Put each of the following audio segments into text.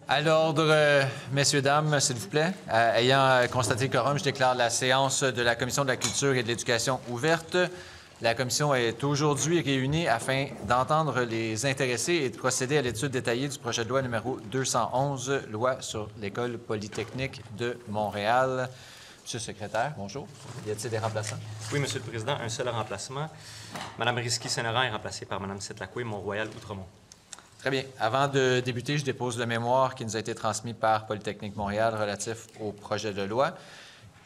À l'ordre, messieurs, dames, s'il vous plaît. Ayant constaté le quorum, je déclare la séance de la Commission de la culture et de l'éducation ouverte. La Commission est aujourd'hui réunie afin d'entendre les intéressés et de procéder à l'étude détaillée du projet de loi numéro 211, loi sur l'École polytechnique de Montréal. Monsieur le secrétaire, bonjour. Y a-t-il des remplaçants? Oui, Monsieur le Président, un seul remplacement. Mme Risky-Saint-Laurent est remplacée par Mme Setlakwe, Mont-Royal-Outremont. Très bien. Avant de débuter, je dépose le mémoire qui nous a été transmis par Polytechnique Montréal relatif au projet de loi.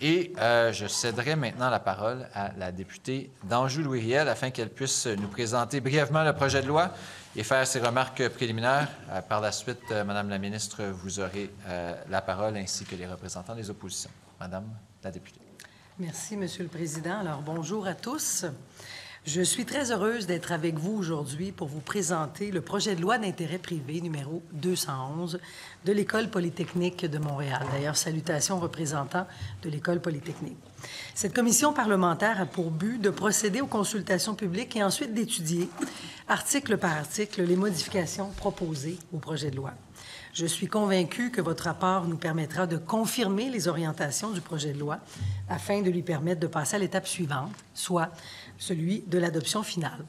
Et je céderai maintenant la parole à la députée d'Anjou-Louis-Riel afin qu'elle puisse nous présenter brièvement le projet de loi et faire ses remarques préliminaires. Par la suite, Madame la ministre, vous aurez la parole ainsi que les représentants des oppositions. Madame la députée. Merci, Monsieur le Président. Alors, bonjour à tous. Je suis très heureuse d'être avec vous aujourd'hui pour vous présenter le projet de loi d'intérêt privé numéro 211 de l'École polytechnique de Montréal. D'ailleurs, salutations aux représentants de l'École polytechnique. Cette commission parlementaire a pour but de procéder aux consultations publiques et ensuite d'étudier, article par article, les modifications proposées au projet de loi. Je suis convaincue que votre rapport nous permettra de confirmer les orientations du projet de loi afin de lui permettre de passer à l'étape suivante, soit celui de l'adoption finale.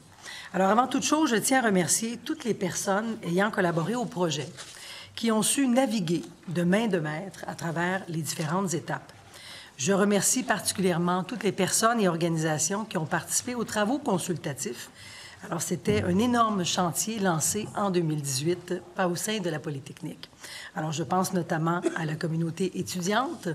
Alors, avant toute chose, je tiens à remercier toutes les personnes ayant collaboré au projet qui ont su naviguer de main de maître à travers les différentes étapes. Je remercie particulièrement toutes les personnes et organisations qui ont participé aux travaux consultatifs. Alors, c'était un énorme chantier lancé en 2018 au sein de la Polytechnique. Alors, je pense notamment à la communauté étudiante,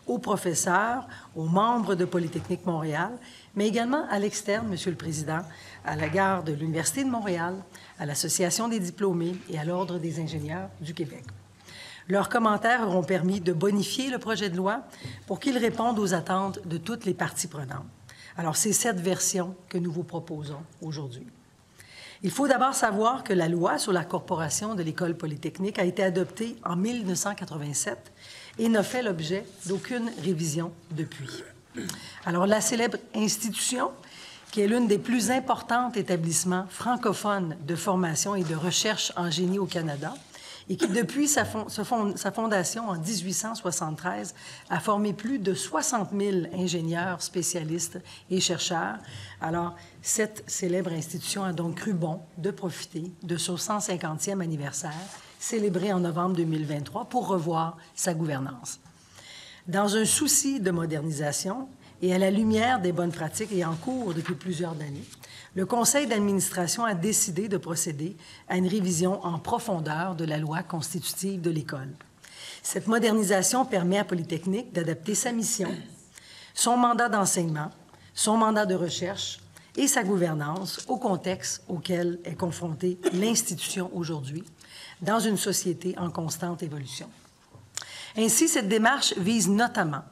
aux professeurs, aux membres de Polytechnique Montréal, mais également à l'externe, Monsieur le Président, à l'égard de l'Université de Montréal, à l'Association des diplômés et à l'Ordre des ingénieurs du Québec. Leurs commentaires auront permis de bonifier le projet de loi pour qu'il réponde aux attentes de toutes les parties prenantes. Alors, c'est cette version que nous vous proposons aujourd'hui. Il faut d'abord savoir que la loi sur la corporation de l'École polytechnique a été adoptée en 1987 et n'a fait l'objet d'aucune révision depuis. Alors, la célèbre institution, qui est l'une des plus importantes établissements francophones de formation et de recherche en génie au Canada, et qui, depuis sa fondation en 1873, a formé plus de 60 000 ingénieurs, spécialistes et chercheurs. Alors, cette célèbre institution a donc cru bon de profiter de son 150e anniversaire, célébré en novembre 2023, pour revoir sa gouvernance. Dans un souci de modernisation et à la lumière des bonnes pratiques et en cours depuis plusieurs années, le Conseil d'administration a décidé de procéder à une révision en profondeur de la loi constitutive de l'École. Cette modernisation permet à Polytechnique d'adapter sa mission, son mandat d'enseignement, son mandat de recherche et sa gouvernance au contexte auquel est confrontée l'institution aujourd'hui, dans une société en constante évolution. Ainsi, cette démarche vise notamment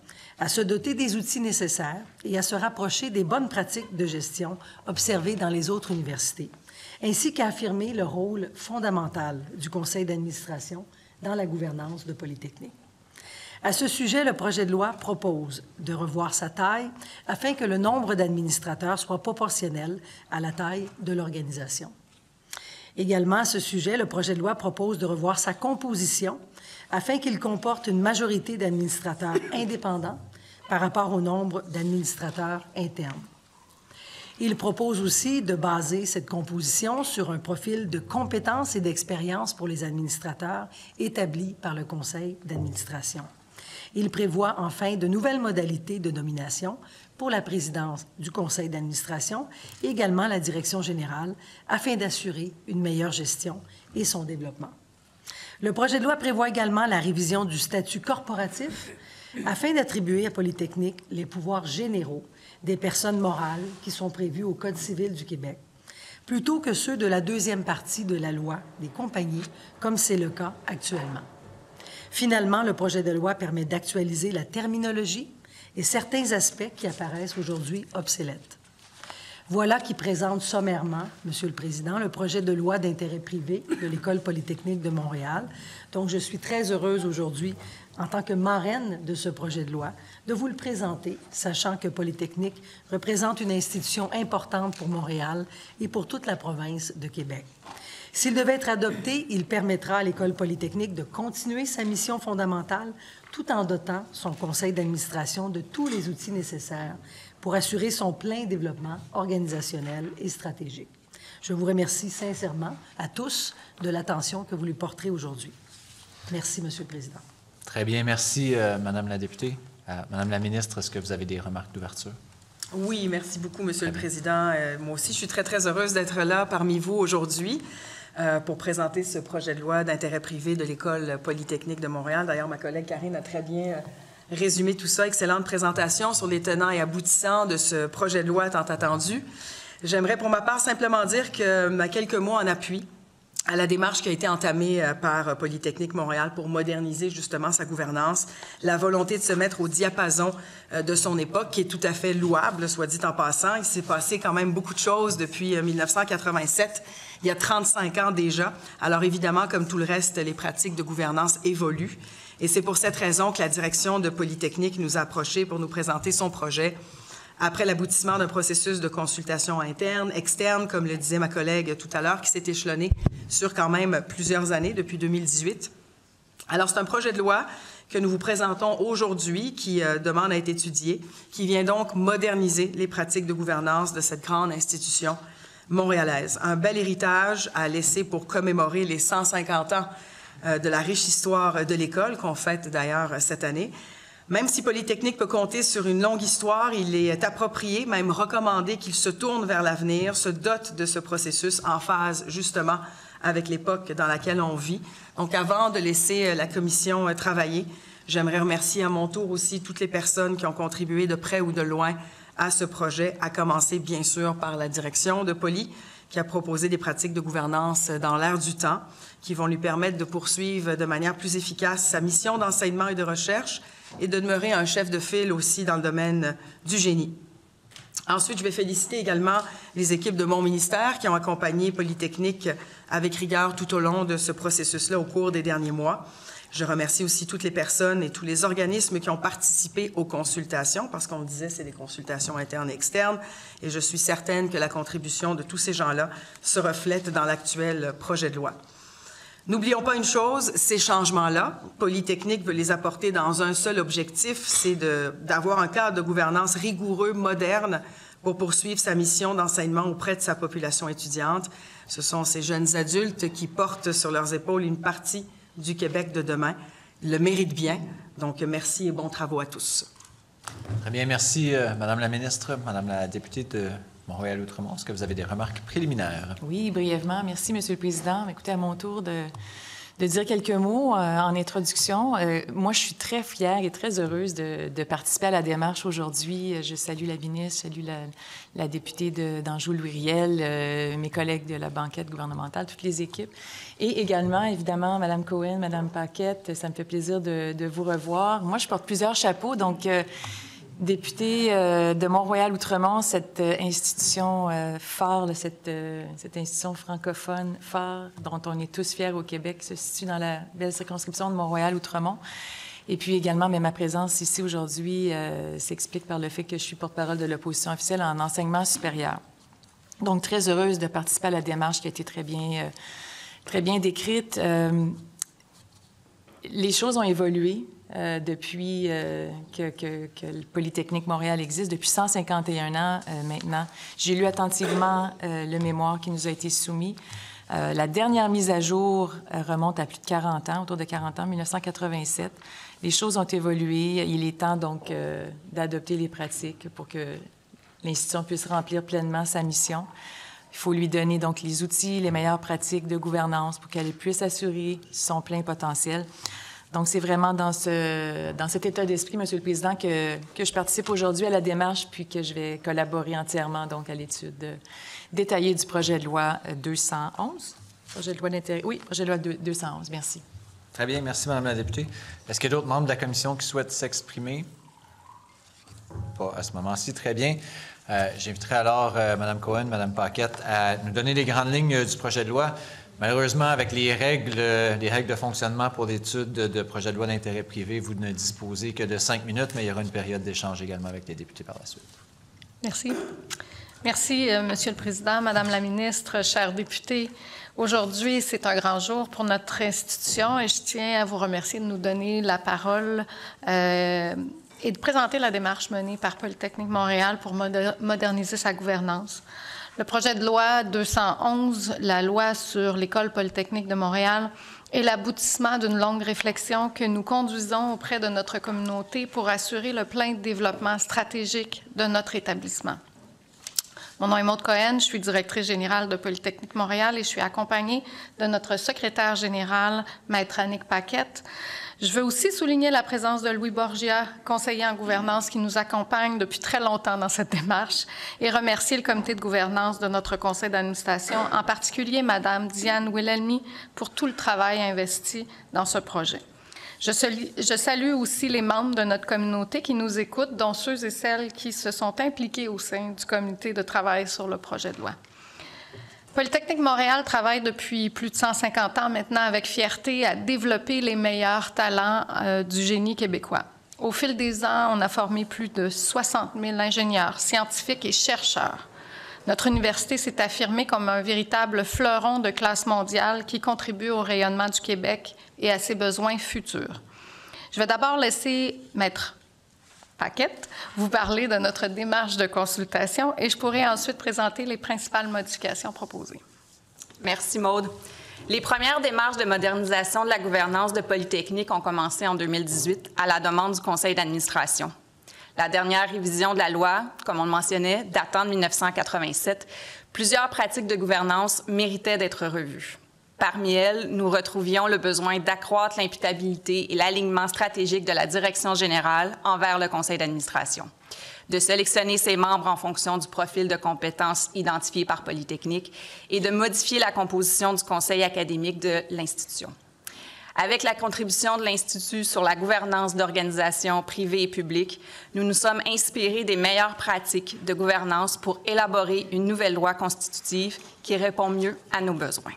à se doter des outils nécessaires et à se rapprocher des bonnes pratiques de gestion observées dans les autres universités, ainsi qu'à affirmer le rôle fondamental du conseil d'administration dans la gouvernance de Polytechnique. À ce sujet, le projet de loi propose de revoir sa taille afin que le nombre d'administrateurs soit proportionnel à la taille de l'organisation. Également, à ce sujet, le projet de loi propose de revoir sa composition afin qu'il comporte une majorité d'administrateurs indépendants par rapport au nombre d'administrateurs internes. Il propose aussi de baser cette composition sur un profil de compétences et d'expérience pour les administrateurs établi par le Conseil d'administration. Il prévoit enfin de nouvelles modalités de nomination pour la présidence du Conseil d'administration et également la direction générale afin d'assurer une meilleure gestion et son développement. Le projet de loi prévoit également la révision du statut corporatif afin d'attribuer à Polytechnique les pouvoirs généraux des personnes morales qui sont prévus au Code civil du Québec, plutôt que ceux de la deuxième partie de la loi des compagnies, comme c'est le cas actuellement. Finalement, le projet de loi permet d'actualiser la terminologie et certains aspects qui apparaissent aujourd'hui obsolètes. Voilà qui présente sommairement, Monsieur le Président, le projet de loi d'intérêt privé de l'École polytechnique de Montréal. Donc, je suis très heureuse aujourd'hui, en tant que marraine de ce projet de loi, de vous le présenter, sachant que Polytechnique représente une institution importante pour Montréal et pour toute la province de Québec. S'il devait être adopté, il permettra à l'École polytechnique de continuer sa mission fondamentale tout en dotant son conseil d'administration de tous les outils nécessaires pour assurer son plein développement organisationnel et stratégique. Je vous remercie sincèrement à tous de l'attention que vous lui porterez aujourd'hui. Merci, Monsieur le Président. Très bien, merci, Madame la députée. Madame la ministre, est-ce que vous avez des remarques d'ouverture? Oui, merci beaucoup, Monsieur le Président. Moi aussi, je suis très, très heureuse d'être là parmi vous aujourd'hui pour présenter ce projet de loi d'intérêt privé de l'École polytechnique de Montréal. D'ailleurs, ma collègue Karine a très bien résumé tout ça. Excellente présentation sur les tenants et aboutissants de ce projet de loi tant attendu. J'aimerais pour ma part simplement dire que quelques mots en appui à la démarche qui a été entamée par Polytechnique Montréal pour moderniser justement sa gouvernance, la volonté de se mettre au diapason de son époque, qui est tout à fait louable, soit dit en passant. Il s'est passé quand même beaucoup de choses depuis 1987, il y a 35 ans déjà. Alors évidemment, comme tout le reste, les pratiques de gouvernance évoluent. Et c'est pour cette raison que la direction de Polytechnique nous a approchés pour nous présenter son projet après l'aboutissement d'un processus de consultation interne, externe, comme le disait ma collègue tout à l'heure, qui s'est échelonné sur quand même plusieurs années, depuis 2018. Alors, c'est un projet de loi que nous vous présentons aujourd'hui, qui demande à être étudié, qui vient donc moderniser les pratiques de gouvernance de cette grande institution montréalaise. Un bel héritage à laisser pour commémorer les 150 ans de la riche histoire de l'École, qu'on fête d'ailleurs cette année. Même si Polytechnique peut compter sur une longue histoire, il est approprié, même recommandé qu'il se tourne vers l'avenir, se dote de ce processus en phase justement avec l'époque dans laquelle on vit. Donc avant de laisser la commission travailler, j'aimerais remercier à mon tour aussi toutes les personnes qui ont contribué de près ou de loin à ce projet, à commencer bien sûr par la direction de Poly, qui a proposé des pratiques de gouvernance dans l'air du temps, qui vont lui permettre de poursuivre de manière plus efficace sa mission d'enseignement et de recherche, et de demeurer un chef de file aussi dans le domaine du génie. Ensuite, je vais féliciter également les équipes de mon ministère qui ont accompagné Polytechnique avec rigueur tout au long de ce processus-là au cours des derniers mois. Je remercie aussi toutes les personnes et tous les organismes qui ont participé aux consultations, parce qu'on le disait, c'est des consultations internes et externes, et je suis certaine que la contribution de tous ces gens-là se reflète dans l'actuel projet de loi. N'oublions pas une chose, ces changements-là, Polytechnique veut les apporter dans un seul objectif, c'est d'avoir un cadre de gouvernance rigoureux, moderne, pour poursuivre sa mission d'enseignement auprès de sa population étudiante. Ce sont ces jeunes adultes qui portent sur leurs épaules une partie du Québec de demain. Ils le méritent bien. Donc, merci et bons travaux à tous. Très bien, merci, Madame la ministre, Madame la députée de Montréal-Outremont. Est-ce que vous avez des remarques préliminaires? Oui, brièvement. Merci, Monsieur le Président. Écoutez, à mon tour de dire quelques mots en introduction. Moi, je suis très fière et très heureuse de participer à la démarche aujourd'hui. Je salue la ministre, je salue la députée d'Anjou-Louis-Riel, mes collègues de la banquette gouvernementale, toutes les équipes. Et également, évidemment, Mme Cohen, Mme Paquette, ça me fait plaisir de vous revoir. Moi, je porte plusieurs chapeaux, donc... Députée de Mont-Royal-Outremont, cette institution phare, cette institution francophone phare dont on est tous fiers au Québec, se situe dans la belle circonscription de Mont-Royal-Outremont. Et puis également, mais ma présence ici aujourd'hui s'explique par le fait que je suis porte-parole de l'opposition officielle en enseignement supérieur. Donc, très heureuse de participer à la démarche qui a été très bien décrite. Les choses ont évolué. Depuis que le Polytechnique Montréal existe, depuis 151 ans maintenant. J'ai lu attentivement le mémoire qui nous a été soumis. La dernière mise à jour remonte à plus de 40 ans, autour de 40 ans, 1987. Les choses ont évolué. Il est temps donc d'adopter les pratiques pour que l'institution puisse remplir pleinement sa mission. Il faut lui donner donc les outils, les meilleures pratiques de gouvernance pour qu'elle puisse assurer son plein potentiel. Donc, c'est vraiment dans cet état d'esprit, Monsieur le Président, que je participe aujourd'hui à la démarche, puis que je vais collaborer entièrement donc à l'étude détaillée du projet de loi 211. Projet de loi d'intérêt. Oui, projet de loi 211. Merci. Très bien, merci, Madame la députée. Est-ce qu'il y a d'autres membres de la commission qui souhaitent s'exprimer? Pas à ce moment-ci. Très bien. J'inviterai alors Mme Cohen, Mme Paquette à nous donner les grandes lignes du projet de loi. Malheureusement, avec les règles de fonctionnement pour l'étude de projet de loi d'intérêt privé, vous ne disposez que de 5 minutes, mais il y aura une période d'échange également avec les députés par la suite. Merci. Merci, Monsieur le Président, Madame la ministre, chers députés. Aujourd'hui, c'est un grand jour pour notre institution et je tiens à vous remercier de nous donner la parole et de présenter la démarche menée par Polytechnique Montréal pour moderniser sa gouvernance. Le projet de loi 211, la loi sur l'École polytechnique de Montréal, est l'aboutissement d'une longue réflexion que nous conduisons auprès de notre communauté pour assurer le plein développement stratégique de notre établissement. Mon nom est Maude Cohen, je suis directrice générale de Polytechnique Montréal et je suis accompagnée de notre secrétaire général, Maître Annick Paquette. Je veux aussi souligner la présence de Louis Borgia, conseiller en gouvernance qui nous accompagne depuis très longtemps dans cette démarche, et remercier le comité de gouvernance de notre conseil d'administration, en particulier Mme Diane Wilhelmy, pour tout le travail investi dans ce projet. Je salue aussi les membres de notre communauté qui nous écoutent, dont ceux et celles qui se sont impliqués au sein du comité de travail sur le projet de loi. Polytechnique Montréal travaille depuis plus de 150 ans maintenant avec fierté à développer les meilleurs talents du génie québécois. Au fil des ans, on a formé plus de 60 000 ingénieurs, scientifiques et chercheurs. Notre université s'est affirmée comme un véritable fleuron de classe mondiale qui contribue au rayonnement du Québec et à ses besoins futurs. Je vais d'abord laisser Maître Paquette vous parler de notre démarche de consultation et je pourrai ensuite présenter les principales modifications proposées. Merci, Maude. Les premières démarches de modernisation de la gouvernance de Polytechnique ont commencé en 2018 à la demande du conseil d'administration. La dernière révision de la loi, comme on le mentionnait, datant de 1987, plusieurs pratiques de gouvernance méritaient d'être revues. Parmi elles, nous retrouvions le besoin d'accroître l'imputabilité et l'alignement stratégique de la direction générale envers le conseil d'administration, de sélectionner ses membres en fonction du profil de compétences identifié par Polytechnique et de modifier la composition du conseil académique de l'institution. Avec la contribution de l'Institut sur la gouvernance d'organisations privées et publiques, nous nous sommes inspirés des meilleures pratiques de gouvernance pour élaborer une nouvelle loi constitutive qui répond mieux à nos besoins.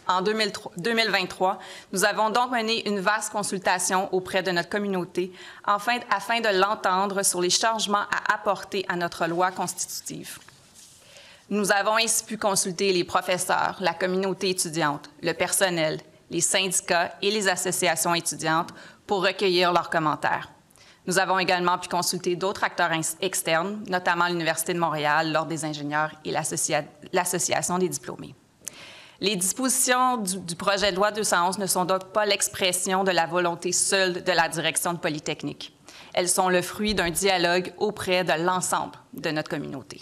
En 2023, nous avons donc mené une vaste consultation auprès de notre communauté afin de l'entendre sur les changements à apporter à notre loi constitutive. Nous avons ainsi pu consulter les professeurs, la communauté étudiante, le personnel, les syndicats et les associations étudiantes pour recueillir leurs commentaires. Nous avons également pu consulter d'autres acteurs externes, notamment l'Université de Montréal, l'Ordre des ingénieurs et l'Association des diplômés. Les dispositions du projet de loi 211 ne sont donc pas l'expression de la volonté seule de la direction de Polytechnique. Elles sont le fruit d'un dialogue auprès de l'ensemble de notre communauté.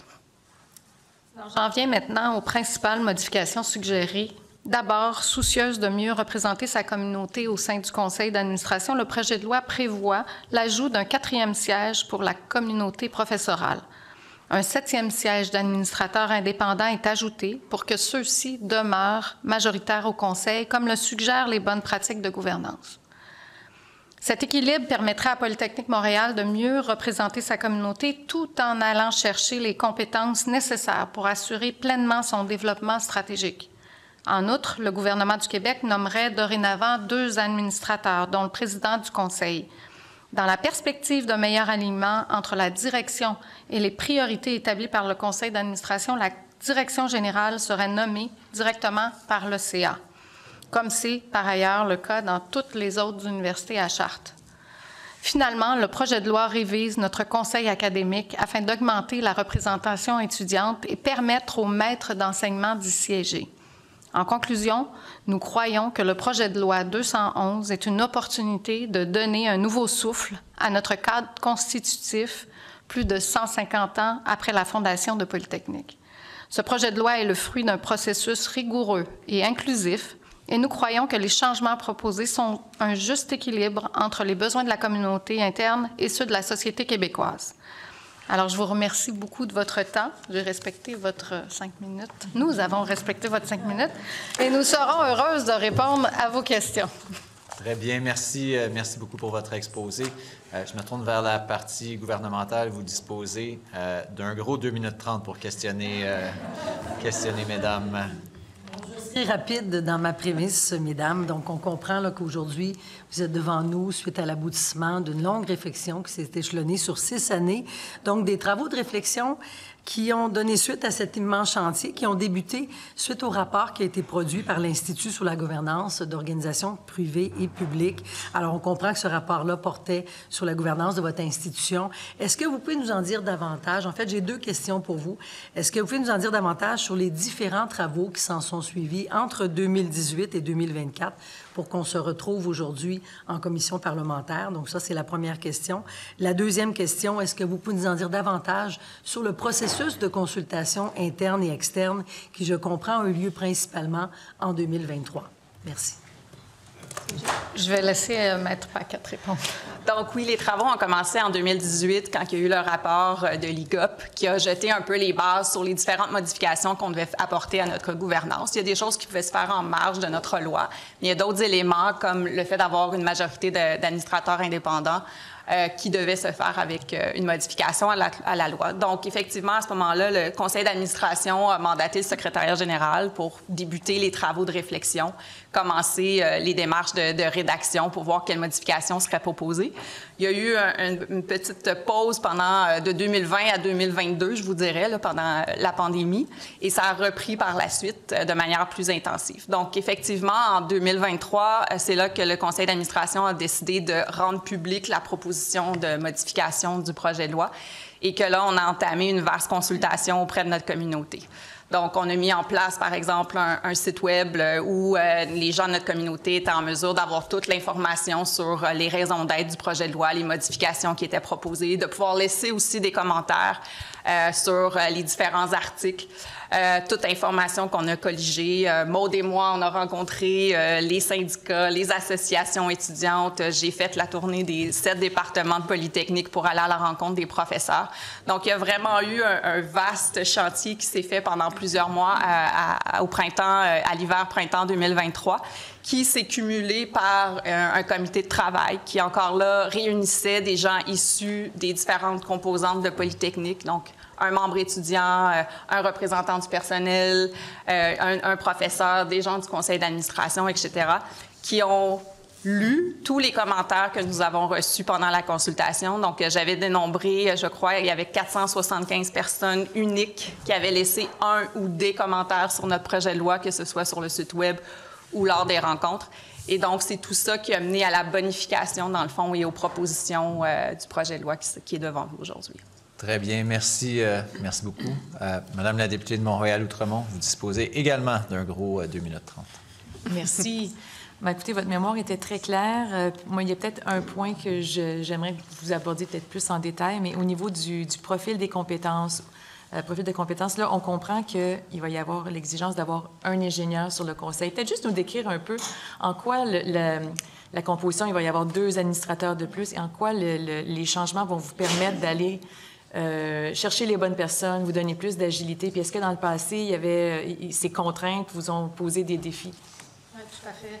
J'en viens maintenant aux principales modifications suggérées. D'abord, soucieuse de mieux représenter sa communauté au sein du conseil d'administration, le projet de loi prévoit l'ajout d'un 4e siège pour la communauté professorale. Un 7e siège d'administrateurs indépendants est ajouté pour que ceux-ci demeurent majoritaires au conseil, comme le suggèrent les bonnes pratiques de gouvernance. Cet équilibre permettra à Polytechnique Montréal de mieux représenter sa communauté tout en allant chercher les compétences nécessaires pour assurer pleinement son développement stratégique. En outre, le gouvernement du Québec nommerait dorénavant 2 administrateurs, dont le président du conseil. Dans la perspective d'un meilleur alignement entre la direction et les priorités établies par le conseil d'administration, la direction générale serait nommée directement par le CA, comme c'est par ailleurs le cas dans toutes les autres universités à charte. Finalement, le projet de loi révise notre conseil académique afin d'augmenter la représentation étudiante et permettre aux maîtres d'enseignement d'y siéger. En conclusion, nous croyons que le projet de loi 211 est une opportunité de donner un nouveau souffle à notre cadre constitutif plus de 150 ans après la fondation de Polytechnique. Ce projet de loi est le fruit d'un processus rigoureux et inclusif et nous croyons que les changements proposés sont un juste équilibre entre les besoins de la communauté interne et ceux de la société québécoise. Alors, je vous remercie beaucoup de votre temps. J'ai respecté votre 5 minutes. Nous avons respecté votre 5 minutes et nous serons heureuses de répondre à vos questions. Très bien, merci. Merci beaucoup pour votre exposé. Je me tourne vers la partie gouvernementale. Vous disposez d'un gros 2 minutes 30 pour questionner mesdames. Très rapide dans ma prémisse, mesdames. Donc, on comprend qu'aujourd'hui, vous êtes devant nous suite à l'aboutissement d'une longue réflexion qui s'est échelonnée sur 6 années. Donc, des travaux de réflexion qui ont donné suite à cet immense chantier, qui ont débuté suite au rapport qui a été produit par l'Institut sur la gouvernance d'organisations privées et publiques. Alors, on comprend que ce rapport-là portait sur la gouvernance de votre institution. Est-ce que vous pouvez nous en dire davantage? En fait, j'ai 2 questions pour vous. Est-ce que vous pouvez nous en dire davantage sur les différents travaux qui s'en sont suivis entre 2018 et 2024 pour qu'on se retrouve aujourd'hui en commission parlementaire? Donc ça, c'est la première question. La deuxième question, est-ce que vous pouvez nous en dire davantage sur le processus de consultation interne et externe qui, je comprends, a eu lieu principalement en 2023? Merci. Je vais laisser Maître Paquette répondre. Donc oui, les travaux ont commencé en 2018 quand il y a eu le rapport de l'IGOP qui a jeté un peu les bases sur les différentes modifications qu'on devait apporter à notre gouvernance. Il y a des choses qui pouvaient se faire en marge de notre loi, mais il y a d'autres éléments comme le fait d'avoir une majorité d'administrateurs indépendants qui devait se faire avec une modification à la loi. Donc, effectivement, à ce moment-là, le conseil d'administration a mandaté le secrétariat général pour débuter les travaux de réflexion, commencer les démarches de rédaction pour voir quelles modifications seraient proposées. Il y a eu une petite pause pendant de 2020 à 2022, je vous dirais, là, pendant la pandémie, et ça a repris par la suite de manière plus intensive. Donc, effectivement, en 2023, c'est là que le conseil d'administration a décidé de rendre publique la proposition de modification du projet de loi et que là, on a entamé une vaste consultation auprès de notre communauté. Donc, on a mis en place, par exemple, un site web où les gens de notre communauté étaient en mesure d'avoir toute l'information sur les raisons d'être du projet de loi, les modifications qui étaient proposées, de pouvoir laisser aussi des commentaires sur les différents articles. Toute information qu'on a colligée. Maude et moi, on a rencontré les syndicats, les associations étudiantes. J'ai fait la tournée des 7 départements de Polytechnique pour aller à la rencontre des professeurs. Donc, il y a vraiment eu un vaste chantier qui s'est fait pendant plusieurs mois au printemps, à l'hiver-printemps 2023, qui s'est cumulé par un comité de travail qui, encore là, réunissait des gens issus des différentes composantes de Polytechnique, donc un membre étudiant, un représentant du personnel, un professeur, des gens du conseil d'administration, etc., qui ont lu tous les commentaires que nous avons reçus pendant la consultation. Donc, j'avais dénombré, je crois, il y avait 475 personnes uniques qui avaient laissé un ou des commentaires sur notre projet de loi, que ce soit sur le site web ou lors des rencontres. Et donc, c'est tout ça qui a mené à la bonification, dans le fond, et aux propositions du projet de loi qui est devant vous aujourd'hui. Très bien, merci, merci beaucoup. Madame la députée de Montréal-Outremont, vous disposez également d'un gros 2 minutes 30. Merci. Bien, écoutez, votre mémoire était très claire. Moi, il y a peut-être un point que j'aimerais que vous abordiez peut-être plus en détail, mais au niveau du profil des compétences, profil de compétences, là, on comprend qu'il va y avoir l'exigence d'avoir un ingénieur sur le conseil. Peut-être juste nous décrire un peu en quoi la composition, il va y avoir 2 administrateurs de plus, et en quoi les changements vont vous permettre d'aller chercher les bonnes personnes, vous donner plus d'agilité. Puis est-ce que dans le passé, il y avait ces contraintes vous ont posé des défis? Oui, tout à fait.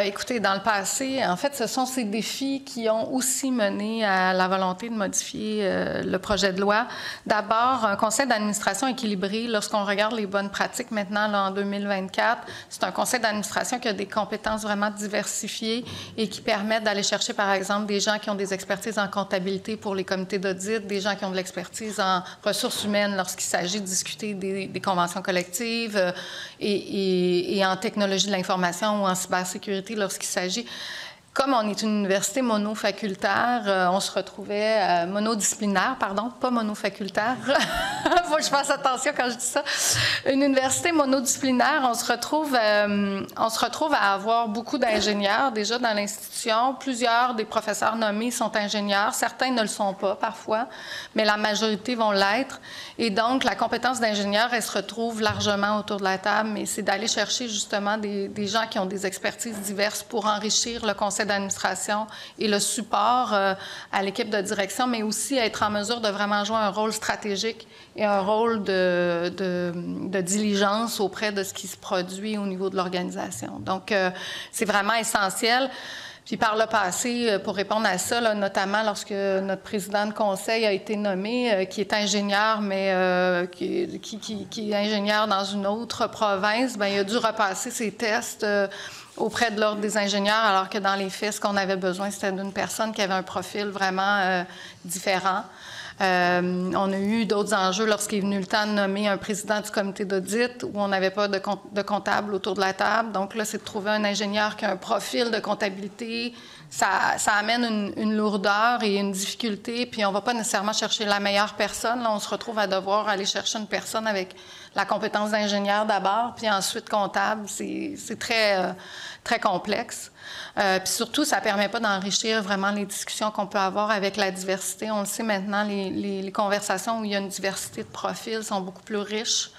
Écoutez, dans le passé, en fait, ce sont ces défis qui ont aussi mené à la volonté de modifier le projet de loi. D'abord, un conseil d'administration équilibré. Lorsqu'on regarde les bonnes pratiques maintenant, là, en 2024, c'est un conseil d'administration qui a des compétences vraiment diversifiées et qui permettent d'aller chercher, par exemple, des gens qui ont des expertises en comptabilité pour les comités d'audit, des gens qui ont de l'expertise en ressources humaines lorsqu'il s'agit de discuter des conventions collectives et en technologie de l'information ou en cybersécurité lorsqu'il s'agit. Comme on est une université monofacultaire, on se retrouvait monodisciplinaire, pardon, pas monofacultaire. Il faut que je fasse attention quand je dis ça. Une université monodisciplinaire, on se retrouve à avoir beaucoup d'ingénieurs déjà dans l'institution. Plusieurs des professeurs nommés sont ingénieurs. Certains ne le sont pas parfois, mais la majorité vont l'être. Et donc, la compétence d'ingénieur, elle se retrouve largement autour de la table, mais c'est d'aller chercher justement des gens qui ont des expertises diverses pour enrichir le conseil d'administration et le support à l'équipe de direction, mais aussi être en mesure de vraiment jouer un rôle stratégique et un rôle de diligence auprès de ce qui se produit au niveau de l'organisation. Donc, c'est vraiment essentiel. Puis par le passé, pour répondre à ça, là, notamment lorsque notre président de conseil a été nommé, qui est ingénieur, mais qui est ingénieur dans une autre province, bien, il a dû repasser ses tests auprès de l'Ordre des ingénieurs, alors que dans les faits, ce qu'on avait besoin, c'était d'une personne qui avait un profil vraiment différent. On a eu d'autres enjeux lorsqu'il est venu le temps de nommer un président du comité d'audit où on n'avait pas de comptable autour de la table. Donc là, c'est de trouver un ingénieur qui a un profil de comptabilité. Ça amène une lourdeur et une difficulté, puis on ne va pas nécessairement chercher la meilleure personne. Là, on se retrouve à devoir aller chercher une personne avec la compétence d'ingénieur d'abord, puis ensuite comptable. C'est très, très complexe. Puis surtout, ça ne permet pas d'enrichir vraiment les discussions qu'on peut avoir avec la diversité. On le sait maintenant, les conversations où il y a une diversité de profils sont beaucoup plus riches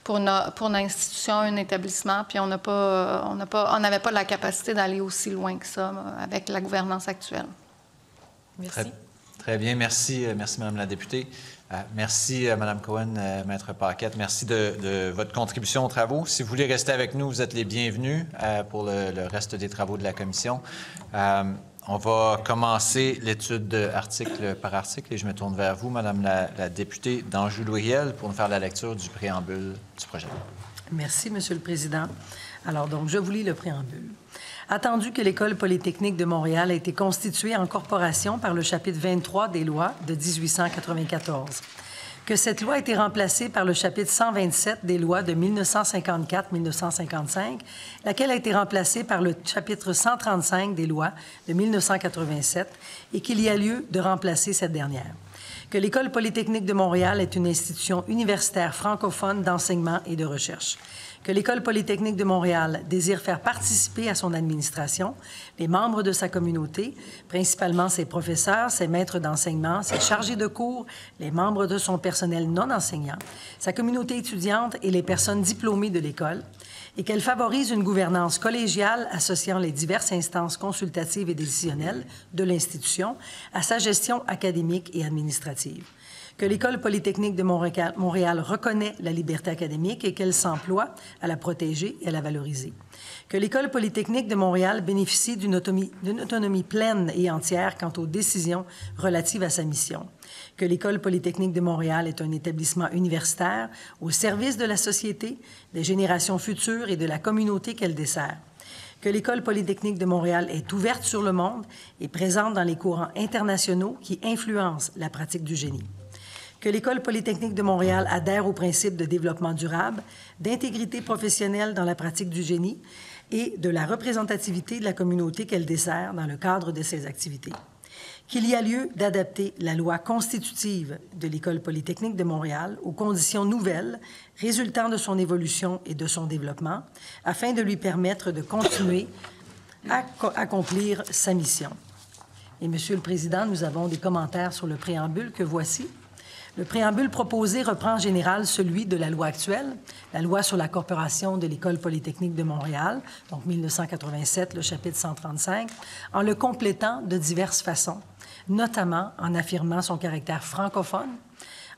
pour une institution, un établissement, puis on n'avait pas la capacité d'aller aussi loin que ça avec la gouvernance actuelle. Merci. Très bien, merci. Merci, Mme la députée. Merci, Mme Cohen, Maître Paquette. Merci de votre contribution aux travaux. Si vous voulez rester avec nous, vous êtes les bienvenus pour le reste des travaux de la commission. On va commencer l'étude article par article et je me tourne vers vous, Madame la députée d'Anjou-Louriel, pour nous faire la lecture du préambule du projet de loi. Merci, Monsieur le Président. Alors, donc, je vous lis le préambule. Attendu que l'École polytechnique de Montréal a été constituée en corporation par le chapitre 23 des lois de 1894, que cette loi a été remplacée par le chapitre 127 des lois de 1954-1955, laquelle a été remplacée par le chapitre 135 des lois de 1987 et qu'il y a lieu de remplacer cette dernière. Que l'École polytechnique de Montréal est une institution universitaire francophone d'enseignement et de recherche. Que l'École polytechnique de Montréal désire faire participer à son administration les membres de sa communauté, principalement ses professeurs, ses maîtres d'enseignement, ses chargés de cours, les membres de son personnel non enseignant, sa communauté étudiante et les personnes diplômées de l'École, et qu'elle favorise une gouvernance collégiale associant les diverses instances consultatives et décisionnelles de l'institution à sa gestion académique et administrative. Que l'École polytechnique de Montréal reconnaît la liberté académique et qu'elle s'emploie à la protéger et à la valoriser. Que l'École polytechnique de Montréal bénéficie d'une autonomie pleine et entière quant aux décisions relatives à sa mission. Que l'École polytechnique de Montréal est un établissement universitaire au service de la société, des générations futures et de la communauté qu'elle dessert. Que l'École polytechnique de Montréal est ouverte sur le monde et présente dans les courants internationaux qui influencent la pratique du génie. Que l'École polytechnique de Montréal adhère aux principes de développement durable, d'intégrité professionnelle dans la pratique du génie et de la représentativité de la communauté qu'elle dessert dans le cadre de ses activités. Qu'il y a lieu d'adapter la loi constitutive de l'École polytechnique de Montréal aux conditions nouvelles résultant de son évolution et de son développement afin de lui permettre de continuer à accomplir sa mission. Et, Monsieur le Président, nous avons des commentaires sur le préambule que voici. Le préambule proposé reprend en général celui de la loi actuelle, la loi sur la corporation de l'École polytechnique de Montréal, donc 1987, le chapitre 135, en le complétant de diverses façons, notamment en affirmant son caractère francophone,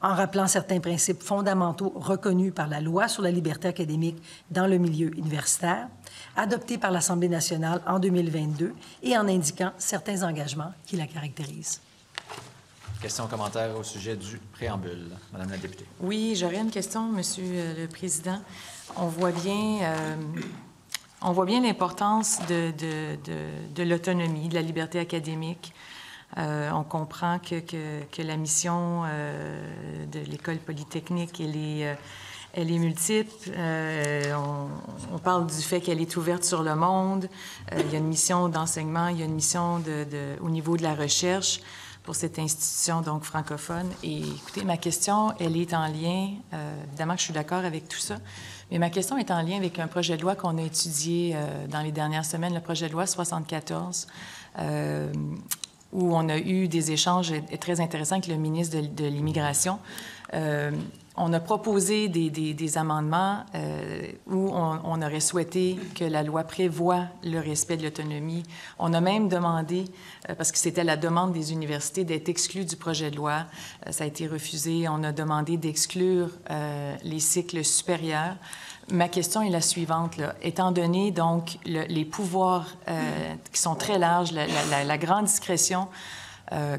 en rappelant certains principes fondamentaux reconnus par la loi sur la liberté académique dans le milieu universitaire, adoptée par l'Assemblée nationale en 2022, et en indiquant certains engagements qui la caractérisent. Questions, commentaires au sujet du préambule. Madame la députée. Oui, j'aurais une question, Monsieur le Président. On voit bien l'importance de l'autonomie, de la liberté académique. On comprend que la mission de l'École polytechnique, elle est multiple. On parle du fait qu'elle est ouverte sur le monde. Il y a une mission d'enseignement, il y a une mission au niveau de la recherche pour cette institution donc francophone. Et écoutez, ma question, elle est en lien, évidemment que je suis d'accord avec tout ça, mais ma question est en lien avec un projet de loi qu'on a étudié dans les dernières semaines, le projet de loi 74, où on a eu des échanges très intéressants avec le ministre de l'Immigration. On a proposé des amendements où on aurait souhaité que la loi prévoie le respect de l'autonomie. On a même demandé, parce que c'était la demande des universités, d'être exclus du projet de loi. Ça a été refusé. On a demandé d'exclure les cycles supérieurs. Ma question est la suivante, là. Étant donné, donc, les pouvoirs qui sont très larges, la grande discrétion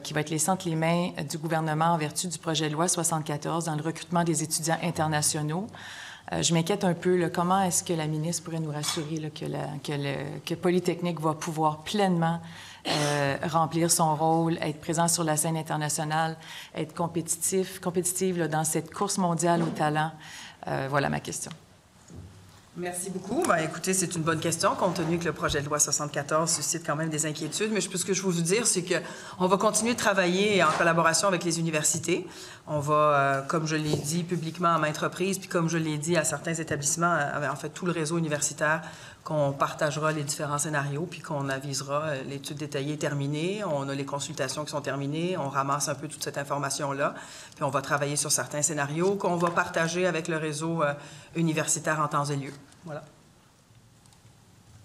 qui va être laissée entre les mains du gouvernement en vertu du projet de loi 74 dans le recrutement des étudiants internationaux, je m'inquiète un peu, là, comment est-ce que la ministre pourrait nous rassurer là, que Polytechnique va pouvoir pleinement remplir son rôle, être présent sur la scène internationale, être compétitive là, dans cette course mondiale au talent? Voilà ma question. Merci beaucoup. Bien, écoutez, c'est une bonne question, compte tenu que le projet de loi 74 suscite quand même des inquiétudes. Mais ce que je veux vous dire, c'est qu'on va continuer de travailler en collaboration avec les universités. On va, comme je l'ai dit publiquement à maintes reprises, puis comme je l'ai dit à certains établissements, en fait, tout le réseau universitaire, qu'on partagera les différents scénarios, puis qu'on avisera l'étude détaillée terminée. On a les consultations qui sont terminées. On ramasse un peu toute cette information-là. Puis on va travailler sur certains scénarios qu'on va partager avec le réseau universitaire en temps et lieu. Voilà.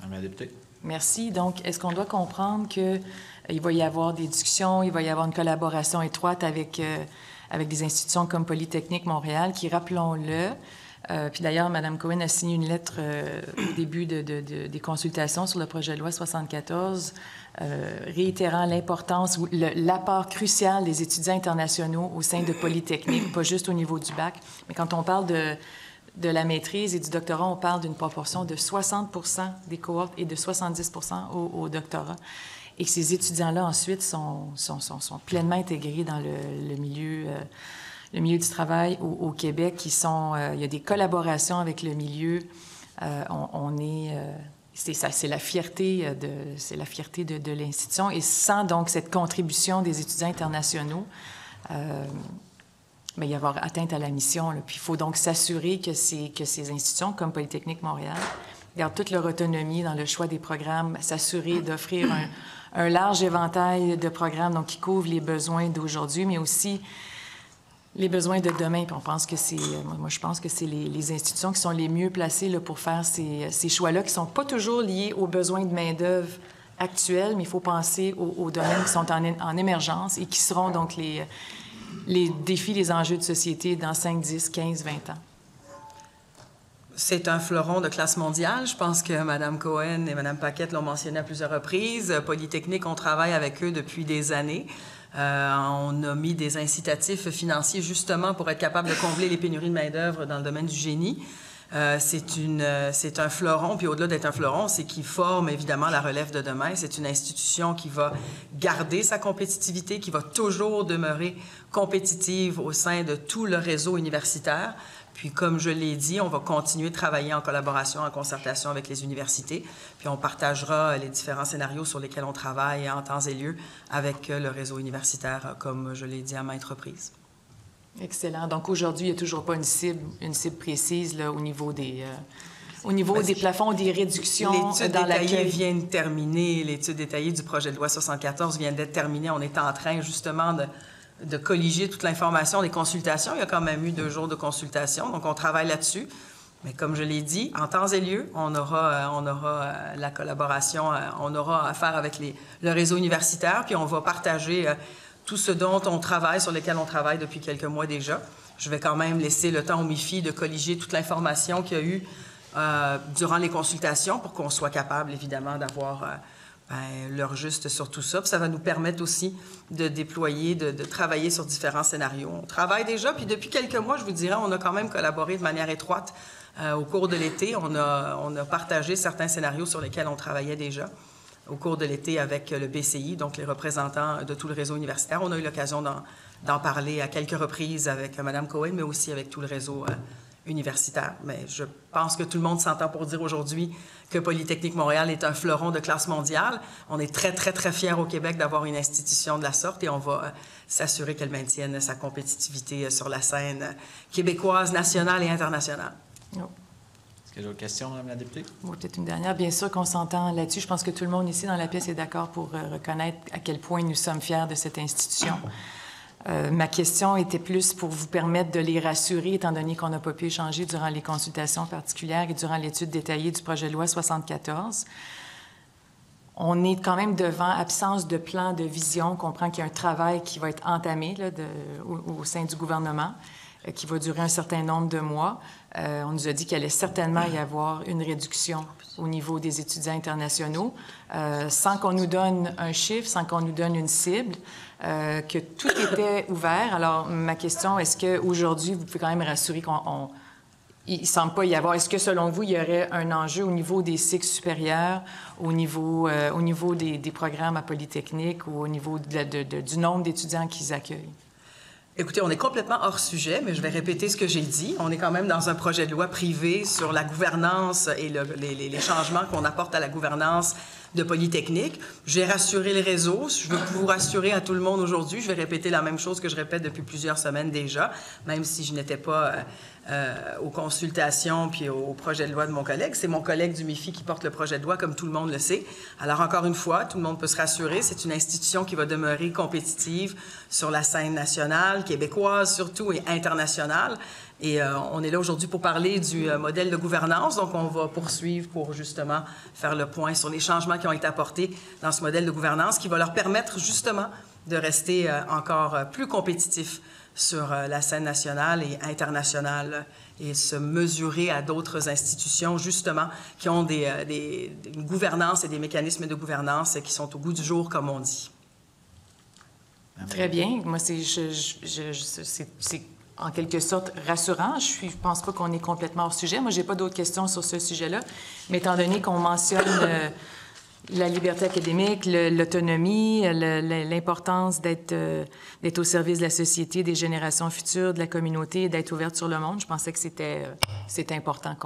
Madame la députée. Merci. Donc, est-ce qu'on doit comprendre qu'il va y avoir des discussions, il va y avoir une collaboration étroite avec des institutions comme Polytechnique Montréal, qui, rappelons-le, puis d'ailleurs, Mme Cohen a signé une lettre au début des consultations sur le projet de loi 74, réitérant l'importance ou l'apport crucial des étudiants internationaux au sein de Polytechnique, pas juste au niveau du bac, mais quand on parle de la maîtrise et du doctorat, on parle d'une proportion de 60 % des cohortes et de 70 % au doctorat. Et que ces étudiants-là, ensuite, sont pleinement intégrés dans le milieu du travail au Québec. Il y a des collaborations avec le milieu. C'est la fierté de l'institution. Et sans donc cette contribution des étudiants internationaux, il va y avoir atteinte à la mission. Là. Puis il faut donc s'assurer que ces institutions, comme Polytechnique Montréal, gardent toute leur autonomie dans le choix des programmes, s'assurer d'offrir un large éventail de programmes donc, qui couvrent les besoins d'aujourd'hui, mais aussi les besoins de demain. Puis on pense que moi, je pense que c'est les institutions qui sont les mieux placées là, pour faire ces choix-là, qui ne sont pas toujours liés aux besoins de main-d'œuvre actuels, mais il faut penser aux domaines qui sont en émergence et qui seront donc les défis, les enjeux de société dans 5, 10, 15, 20 ans. C'est un fleuron de classe mondiale. Je pense que Mme Cohen et Mme Paquette l'ont mentionné à plusieurs reprises. Polytechnique, on travaille avec eux depuis des années. On a mis des incitatifs financiers justement pour être capable de combler les pénuries de main-d'œuvre dans le domaine du génie. C'est un fleuron, puis au-delà d'être un fleuron, c'est qu'il forme évidemment la relève de demain. C'est une institution qui va garder sa compétitivité, qui va toujours demeurer compétitive au sein de tout le réseau universitaire. Puis, comme je l'ai dit, on va continuer de travailler en collaboration, en concertation avec les universités. Puis, on partagera les différents scénarios sur lesquels on travaille en temps et lieu avec le réseau universitaire, comme je l'ai dit à maintes reprises. Excellent. Donc, aujourd'hui, il n'y a toujours pas une cible précise là, au niveau des plafonds, des réductions l'étude dans détaillée laquelle... vient de terminer. L'étude détaillée du projet de loi 74 vient d'être terminée. On est en train, justement, de colliger toute l'information des consultations. Il y a quand même eu 2 jours de consultation, donc on travaille là-dessus. Mais comme je l'ai dit, en temps et lieu, on aura la collaboration, on aura affaire avec le réseau universitaire, puis on va partager tout ce dont on travaille, sur lesquels on travaille depuis quelques mois déjà. Je vais quand même laisser le temps au MIFI de colliger toute l'information qu'il y a eu durant les consultations pour qu'on soit capable, évidemment, d'avoir l'heure juste sur tout ça. Puis ça va nous permettre aussi de déployer, de travailler sur différents scénarios. On travaille déjà, puis depuis quelques mois, je vous dirais, on a quand même collaboré de manière étroite au cours de l'été. On a partagé certains scénarios sur lesquels on travaillait déjà au cours de l'été avec le BCI, donc les représentants de tout le réseau universitaire. On a eu l'occasion d'en parler à quelques reprises avec Mme Cohen, mais aussi avec tout le réseau universitaire. Mais je pense que tout le monde s'entend pour dire aujourd'hui que Polytechnique Montréal est un fleuron de classe mondiale. On est très, très, très fiers au Québec d'avoir une institution de la sorte et on va s'assurer qu'elle maintienne sa compétitivité sur la scène québécoise, nationale et internationale. Oh. Est-ce qu'il y a d'autres questions, Mme la députée? Oui, peut-être une dernière. Bien sûr qu'on s'entend là-dessus. Je pense que tout le monde ici dans la pièce est d'accord pour reconnaître à quel point nous sommes fiers de cette institution. Ma question était plus pour vous permettre de les rassurer, étant donné qu'on n'a pas pu échanger durant les consultations particulières et durant l'étude détaillée du projet de loi 74. On est quand même devant absence de plan, de vision. On comprend qu'il y a un travail qui va être entamé là, au sein du gouvernement, qui va durer un certain nombre de mois. On nous a dit qu'il allait certainement y avoir une réduction au niveau des étudiants internationaux, sans qu'on nous donne un chiffre, sans qu'on nous donne une cible, que tout était ouvert. Alors, ma question, est-ce qu'aujourd'hui, vous pouvez quand même rassurer il ne semble pas y avoir. Est-ce que, selon vous, il y aurait un enjeu au niveau des cycles supérieurs, au niveau des programmes à Polytechnique ou au niveau du nombre d'étudiants qu'ils accueillent? Écoutez, on est complètement hors sujet, mais je vais répéter ce que j'ai dit. On est quand même dans un projet de loi privé sur la gouvernance et les changements qu'on apporte à la gouvernance de Polytechnique. J'ai rassuré le réseau. Je veux vous rassurer à tout le monde aujourd'hui. Je vais répéter la même chose que je répète depuis plusieurs semaines déjà, même si je n'étais pas aux consultations puis au projet de loi de mon collègue. C'est mon collègue du MIFI qui porte le projet de loi, comme tout le monde le sait. Alors, encore une fois, tout le monde peut se rassurer. C'est une institution qui va demeurer compétitive sur la scène nationale, québécoise surtout, et internationale. Et on est là aujourd'hui pour parler du modèle de gouvernance. Donc, on va poursuivre pour justement faire le point sur les changements qui ont été apportés dans ce modèle de gouvernance qui va leur permettre justement de rester encore plus compétitifs sur la scène nationale et internationale et se mesurer à d'autres institutions, justement, qui ont une gouvernance et des mécanismes de gouvernance qui sont au goût du jour, comme on dit. Très bien. Moi, c'est en quelque sorte rassurant. Je ne pense pas qu'on est complètement hors sujet. Moi, je n'ai pas d'autres questions sur ce sujet-là, mais étant donné qu'on mentionne la liberté académique, l'autonomie, l'importance d'être au service de la société, des générations futures, de la communauté, d'être ouverte sur le monde, je pensais que c'était important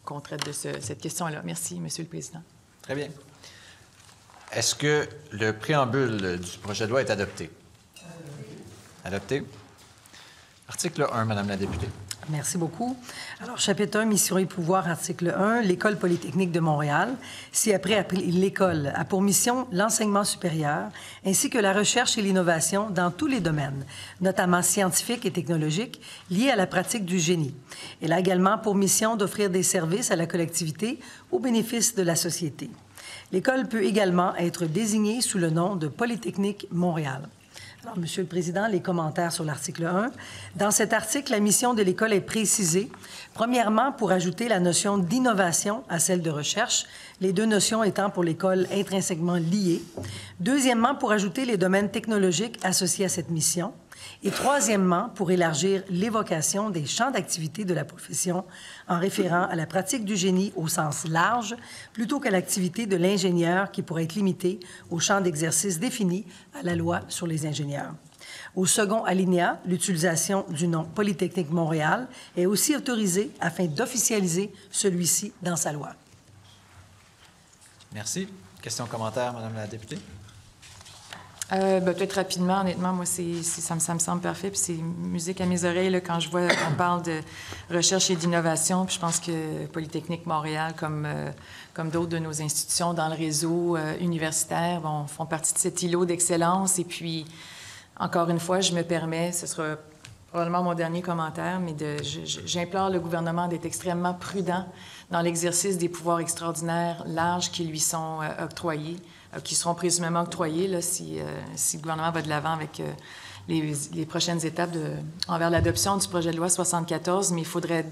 qu'on traite de cette question-là. Merci, Monsieur le Président. Très bien. Est-ce que le préambule du projet de loi est adopté? Adopté. Article 1, Madame la députée. Merci beaucoup. Alors, chapitre 1, Mission et pouvoirs, article 1, l'École polytechnique de Montréal, ci-après l'école a pour mission l'enseignement supérieur ainsi que la recherche et l'innovation dans tous les domaines, notamment scientifiques et technologiques, liés à la pratique du génie. Elle a également pour mission d'offrir des services à la collectivité au bénéfice de la société. L'école peut également être désignée sous le nom de Polytechnique Montréal. Alors, Monsieur le Président, les commentaires sur l'article 1. Dans cet article, la mission de l'école est précisée. Premièrement, pour ajouter la notion d'innovation à celle de recherche, les deux notions étant pour l'école intrinsèquement liées. Deuxièmement, pour ajouter les domaines technologiques associés à cette mission. Et troisièmement, pour élargir l'évocation des champs d'activité de la profession en référant à la pratique du génie au sens large, plutôt qu'à l'activité de l'ingénieur qui pourrait être limitée au champ d'exercice défini à la loi sur les ingénieurs. Au second alinéa, l'utilisation du nom Polytechnique Montréal est aussi autorisée afin d'officialiser celui-ci dans sa loi. Merci. Questions, commentaires, Madame la députée? Peut-être rapidement, honnêtement, moi, ça me semble parfait. Puis c'est musique à mes oreilles là, quand je vois qu'on parle de recherche et d'innovation. Puis je pense que Polytechnique Montréal, comme d'autres de nos institutions dans le réseau universitaire, font partie de cet îlot d'excellence. Et puis, encore une fois, je me permets, ce sera probablement mon dernier commentaire, mais j'implore le gouvernement d'être extrêmement prudent dans l'exercice des pouvoirs extraordinaires larges qui lui sont octroyés, qui seront présumément octroyés là, si le gouvernement va de l'avant avec les prochaines étapes envers l'adoption du projet de loi 74, mais il faudrait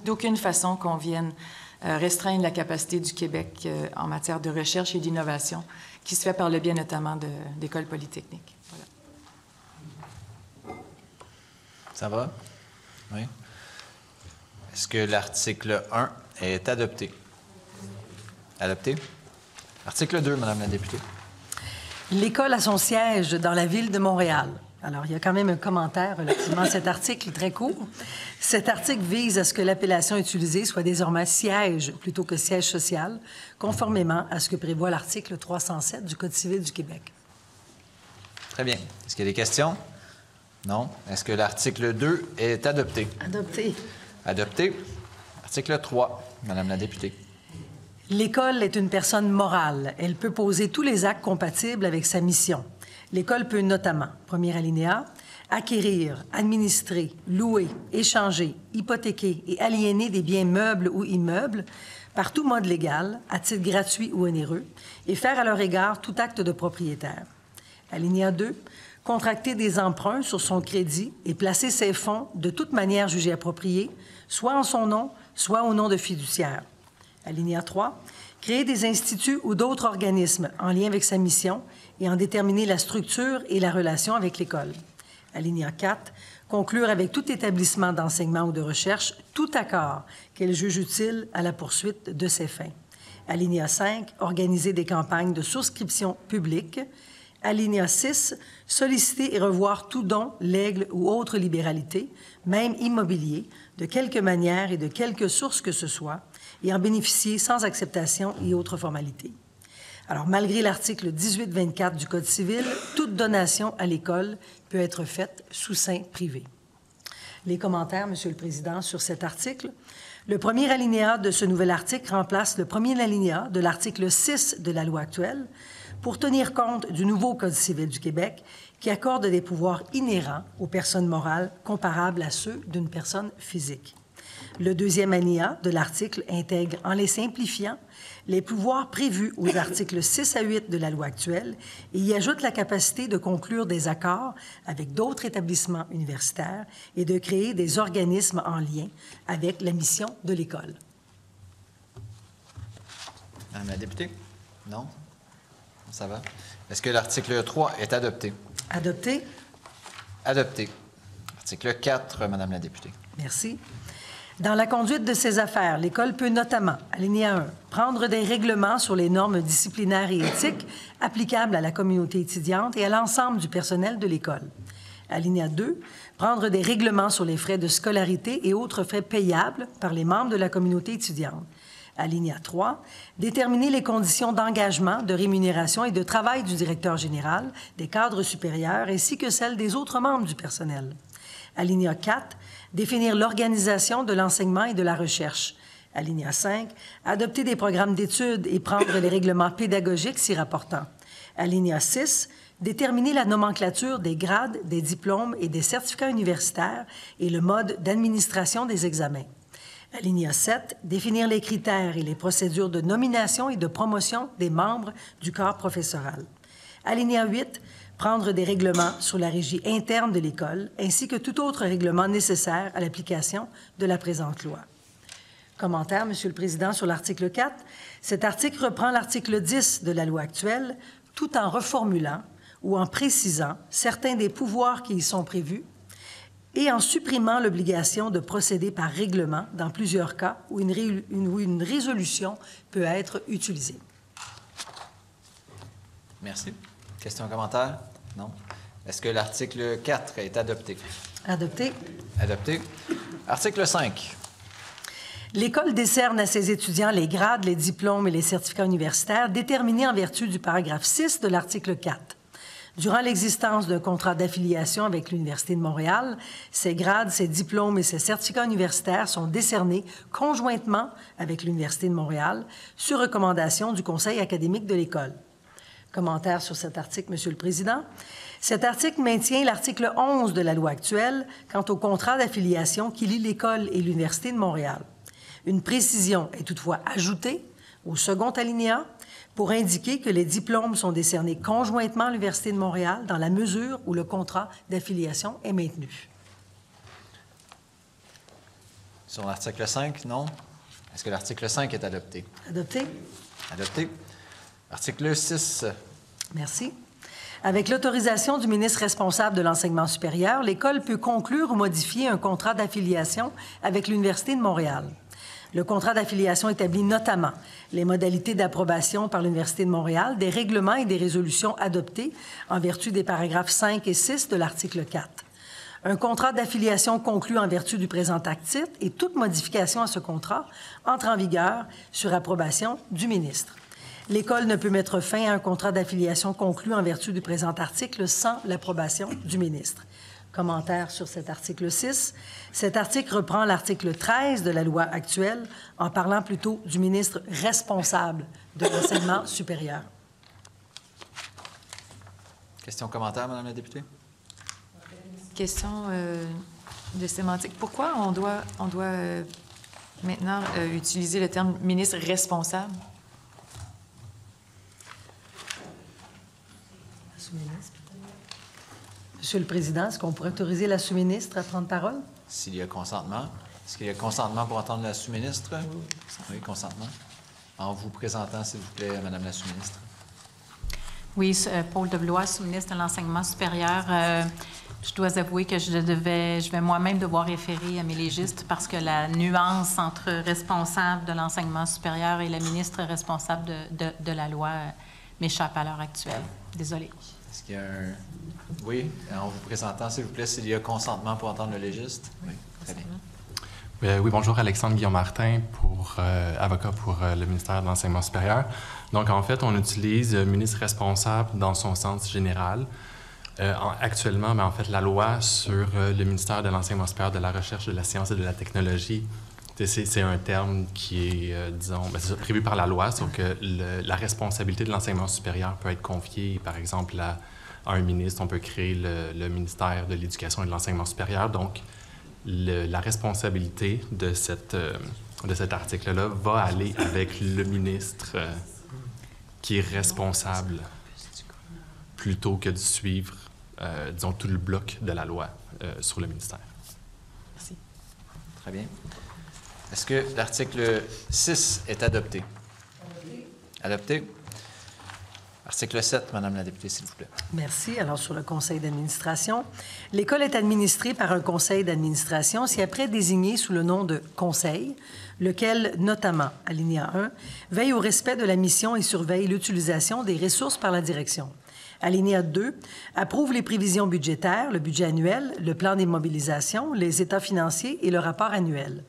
d'aucune façon qu'on vienne restreindre la capacité du Québec en matière de recherche et d'innovation, qui se fait par le biais notamment d'écoles polytechniques. Voilà. Ça va? Oui. Est-ce que l'article 1 est adopté? Adopté? Article 2, Madame la députée. L'école a son siège dans la ville de Montréal. Alors, il y a quand même un commentaire relativement à cet article très court. Cet article vise à ce que l'appellation utilisée soit désormais siège plutôt que siège social, conformément à ce que prévoit l'article 307 du Code civil du Québec. Très bien. Est-ce qu'il y a des questions? Non. Est-ce que l'article 2 est adopté? Adopté. Adopté. Article 3, Madame la députée. L'école est une personne morale. Elle peut poser tous les actes compatibles avec sa mission. L'école peut notamment, premier alinéa, acquérir, administrer, louer, échanger, hypothéquer et aliéner des biens meubles ou immeubles par tout mode légal, à titre gratuit ou onéreux, et faire à leur égard tout acte de propriétaire. Alinéa 2, contracter des emprunts sur son crédit et placer ses fonds de toute manière jugés appropriés, soit en son nom, soit au nom de fiduciaires. Alinéa 3, créer des instituts ou d'autres organismes en lien avec sa mission et en déterminer la structure et la relation avec l'école. Alinéa 4. Conclure avec tout établissement d'enseignement ou de recherche tout accord qu'elle juge utile à la poursuite de ses fins. Alinéa 5. Organiser des campagnes de souscription publique. Alinéa 6. Solliciter et revoir tout don, legs ou autre libéralité, même immobilier, de quelque manière et de quelque source que ce soit, et en bénéficier sans acceptation et autres formalités. Alors, malgré l'article 1824 du Code civil, toute donation à l'école peut être faite sous seing privé. Les commentaires, Monsieur le Président, sur cet article. Le premier alinéa de ce nouvel article remplace le premier alinéa de l'article 6 de la loi actuelle pour tenir compte du nouveau Code civil du Québec qui accorde des pouvoirs inhérents aux personnes morales comparables à ceux d'une personne physique. Le deuxième alinéa de l'article intègre, en les simplifiant, les pouvoirs prévus aux articles 6 à 8 de la loi actuelle et y ajoute la capacité de conclure des accords avec d'autres établissements universitaires et de créer des organismes en lien avec la mission de l'école. Madame la députée? Non? Ça va. Est-ce que l'article 3 est adopté? Adopté. Adopté. Article 4, Madame la députée. Merci. Dans la conduite de ses affaires, l'École peut notamment, alinéa 1, prendre des règlements sur les normes disciplinaires et éthiques applicables à la communauté étudiante et à l'ensemble du personnel de l'École. Alinéa 2, prendre des règlements sur les frais de scolarité et autres frais payables par les membres de la communauté étudiante. Alinéa 3, déterminer les conditions d'engagement, de rémunération et de travail du directeur général, des cadres supérieurs ainsi que celles des autres membres du personnel. Alinéa 4, définir l'organisation de l'enseignement et de la recherche. Alinéa 5, adopter des programmes d'études et prendre les règlements pédagogiques s'y rapportant. Alinéa 6, déterminer la nomenclature des grades, des diplômes et des certificats universitaires et le mode d'administration des examens. Alinéa 7, définir les critères et les procédures de nomination et de promotion des membres du corps professoral. Alinéa 8, prendre des règlements sur la régie interne de l'École, ainsi que tout autre règlement nécessaire à l'application de la présente loi. Commentaire, Monsieur le Président, sur l'article 4. Cet article reprend l'article 10 de la loi actuelle, tout en reformulant ou en précisant certains des pouvoirs qui y sont prévus et en supprimant l'obligation de procéder par règlement dans plusieurs cas où une résolution peut être utilisée. Merci. Questions, commentaires? Non. Est-ce que l'article 4 est adopté? Adopté. Adopté. Article 5. L'École décerne à ses étudiants les grades, les diplômes et les certificats universitaires déterminés en vertu du paragraphe 6 de l'article 4. Durant l'existence d'un contrat d'affiliation avec l'Université de Montréal, ces grades, ces diplômes et ces certificats universitaires sont décernés conjointement avec l'Université de Montréal sur recommandation du Conseil académique de l'École. Commentaire sur cet article, Monsieur le Président. Cet article maintient l'article 11 de la loi actuelle quant au contrat d'affiliation qui lie l'École et l'Université de Montréal. Une précision est toutefois ajoutée au second alinéa pour indiquer que les diplômes sont décernés conjointement à l'Université de Montréal dans la mesure où le contrat d'affiliation est maintenu. Sur l'article 5, non. Est-ce que l'article 5 est adopté? Adopté. Adopté. Article 6. Merci. Avec l'autorisation du ministre responsable de l'enseignement supérieur, l'École peut conclure ou modifier un contrat d'affiliation avec l'Université de Montréal. Le contrat d'affiliation établit notamment les modalités d'approbation par l'Université de Montréal des règlements et des résolutions adoptés en vertu des paragraphes 5 et 6 de l'article 4. Un contrat d'affiliation conclu en vertu du présent acte et toute modification à ce contrat entre en vigueur sur approbation du ministre. L'École ne peut mettre fin à un contrat d'affiliation conclu en vertu du présent article sans l'approbation du ministre. Commentaire sur cet article 6. Cet article reprend l'article 13 de la loi actuelle en parlant plutôt du ministre responsable de l'enseignement supérieur. Question, commentaire, Madame la députée? Question de sémantique. Pourquoi on doit maintenant utiliser le terme ministre responsable? Monsieur le Président, est-ce qu'on pourrait autoriser la sous-ministre à prendre parole? S'il y a consentement. Est-ce qu'il y a consentement pour entendre la sous-ministre? Oui, consentement. En vous présentant, s'il vous plaît, Madame la sous-ministre. Oui, Paul de Blois, sous-ministre de l'Enseignement supérieur. Je dois avouer que je vais moi-même devoir référer à mes légistes parce que la nuance entre responsable de l'enseignement supérieur et la ministre responsable de la loi m'échappe à l'heure actuelle. Désolée. Est-ce qu'il y a un... Oui, en vous présentant, s'il vous plaît, s'il y a consentement pour entendre le légiste. Oui, très bien. Oui, bonjour, Alexandre Guillaume-Martin, avocat pour le ministère de l'Enseignement supérieur. Donc, en fait, on utilise ministre responsable dans son sens général. Actuellement, en fait, la loi sur le ministère de l'Enseignement supérieur, de la Recherche, de la Science et de la Technologie, c'est un terme qui est, c'est prévu par la loi, sauf que la responsabilité de l'enseignement supérieur peut être confiée, par exemple, à un ministre. On peut créer le ministère de l'Éducation et de l'Enseignement supérieur. Donc, la responsabilité de cet article-là va aller avec le ministre qui est responsable plutôt que de suivre, disons, tout le bloc de la loi sur le ministère. Merci. Très bien. Est-ce que l'article 6 est adopté? Adopté. Article 7, Madame la députée, s'il vous plaît. Merci. Alors, sur le conseil d'administration, l'école est administrée par un conseil d'administration ci-après désigné sous le nom de conseil, lequel, notamment, alinéa 1, veille au respect de la mission et surveille l'utilisation des ressources par la direction. Alinéa 2, approuve les prévisions budgétaires, le budget annuel, le plan des mobilisations, les états financiers et le rapport annuel.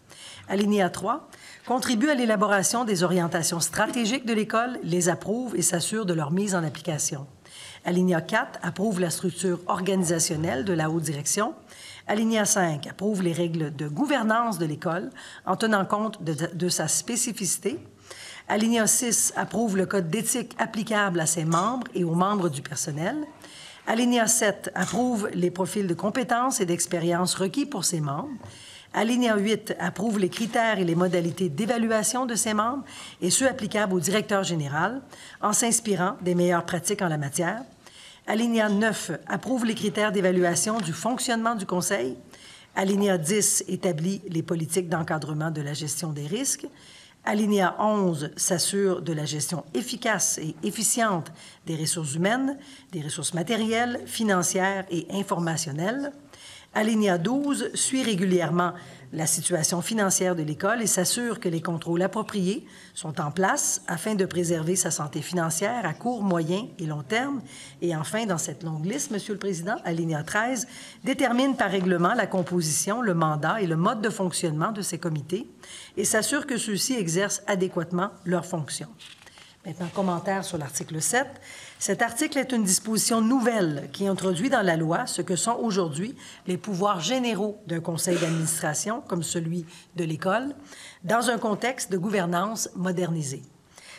Alinéa 3, contribue à l'élaboration des orientations stratégiques de l'école, les approuve et s'assure de leur mise en application. Alinéa 4, approuve la structure organisationnelle de la haute direction. Alinéa 5, approuve les règles de gouvernance de l'école en tenant compte de sa spécificité. Alinéa 6, approuve le code d'éthique applicable à ses membres et aux membres du personnel. Alinéa 7, approuve les profils de compétences et d'expérience requis pour ses membres. Alinéa 8, approuve les critères et les modalités d'évaluation de ses membres et ceux applicables au directeur général en s'inspirant des meilleures pratiques en la matière. Alinéa 9, approuve les critères d'évaluation du fonctionnement du Conseil. Alinéa 10, établit les politiques d'encadrement de la gestion des risques. Alinéa 11, s'assure de la gestion efficace et efficiente des ressources humaines, des ressources matérielles, financières et informationnelles. Alinéa 12, suit régulièrement la situation financière de l'école et s'assure que les contrôles appropriés sont en place afin de préserver sa santé financière à court, moyen et long terme. Et enfin, dans cette longue liste, Monsieur le Président, alinéa 13, détermine par règlement la composition, le mandat et le mode de fonctionnement de ces comités et s'assure que ceux-ci exercent adéquatement leurs fonctions. Maintenant, commentaire sur l'article 7. Cet article est une disposition nouvelle qui introduit dans la loi ce que sont aujourd'hui les pouvoirs généraux d'un conseil d'administration, comme celui de l'école, dans un contexte de gouvernance modernisée.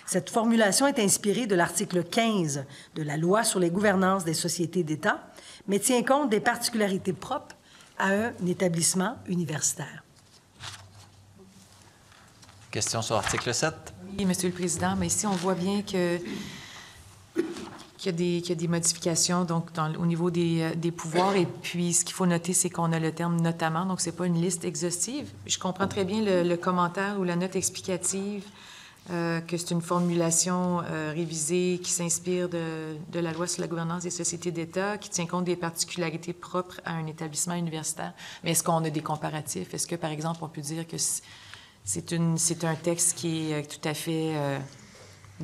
Cette formulation est inspirée de l'article 15 de la loi sur les gouvernances des sociétés d'État, mais tient compte des particularités propres à un établissement universitaire. Question sur l'article 7? Oui, Monsieur le Président, mais ici, on voit bien qu'il y a des modifications donc, au niveau des pouvoirs. Et puis, ce qu'il faut noter, c'est qu'on a le terme « notamment », donc ce n'est pas une liste exhaustive. Je comprends très bien le commentaire ou la note explicative, que c'est une formulation révisée qui s'inspire de la loi sur la gouvernance des sociétés d'État, qui tient compte des particularités propres à un établissement universitaire. Mais est-ce qu'on a des comparatifs? Est-ce que, par exemple, on peut dire que c'est un texte qui est tout à fait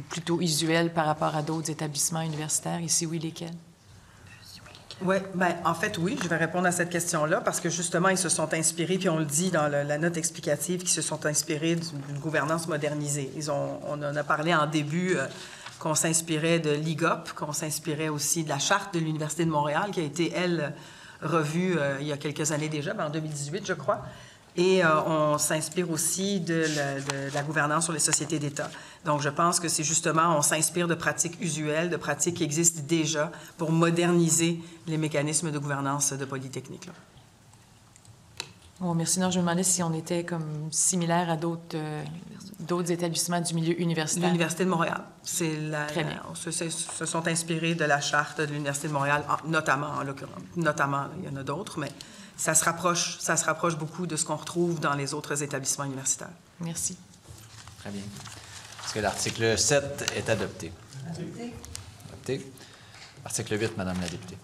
plutôt usuel par rapport à d'autres établissements universitaires? Et si oui, lesquels? Oui, bien, en fait, oui, je vais répondre à cette question-là parce que justement, ils se sont inspirés, puis on le dit dans la note explicative, qu'ils se sont inspirés d'une gouvernance modernisée. On en a parlé en début qu'on s'inspirait de l'IGOP, qu'on s'inspirait aussi de la Charte de l'Université de Montréal, qui a été, elle, revue il y a quelques années déjà, en 2018, je crois. Et on s'inspire aussi de la gouvernance sur les sociétés d'État. Donc, je pense que c'est justement, on s'inspire de pratiques usuelles, de pratiques qui existent déjà pour moderniser les mécanismes de gouvernance de Polytechnique. Là. Oh, merci. Non, je me demandais si on était comme similaire à d'autres établissements du milieu universitaire. L'Université de Montréal. Très bien. Se sont inspirés de la Charte de l'Université de Montréal, notamment, en l'occurrence. Notamment, il y en a d'autres, mais ça se rapproche beaucoup de ce qu'on retrouve dans les autres établissements universitaires. Merci. Très bien. Est-ce que l'article 7 est adopté? Adopté. Article 8, Madame la députée.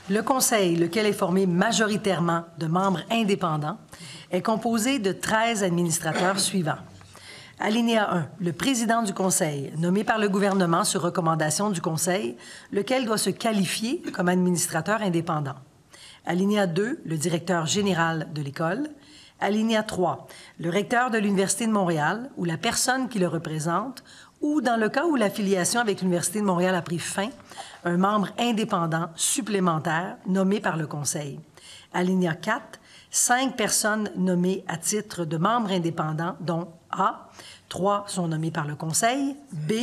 Le Conseil, lequel est formé majoritairement de membres indépendants, est composé de 13 administrateurs suivants. Alinéa 1. Le président du Conseil, nommé par le gouvernement sur recommandation du Conseil, lequel doit se qualifier comme administrateur indépendant. Alinéa 2. Le directeur général de l'École. Alinéa 3. Le recteur de l'Université de Montréal ou la personne qui le représente, ou, dans le cas où l'affiliation avec l'Université de Montréal a pris fin, un membre indépendant supplémentaire nommé par le Conseil. Alinéa 4. 5 personnes nommées à titre de membres indépendants, dont A. 3 sont nommés par le Conseil. B.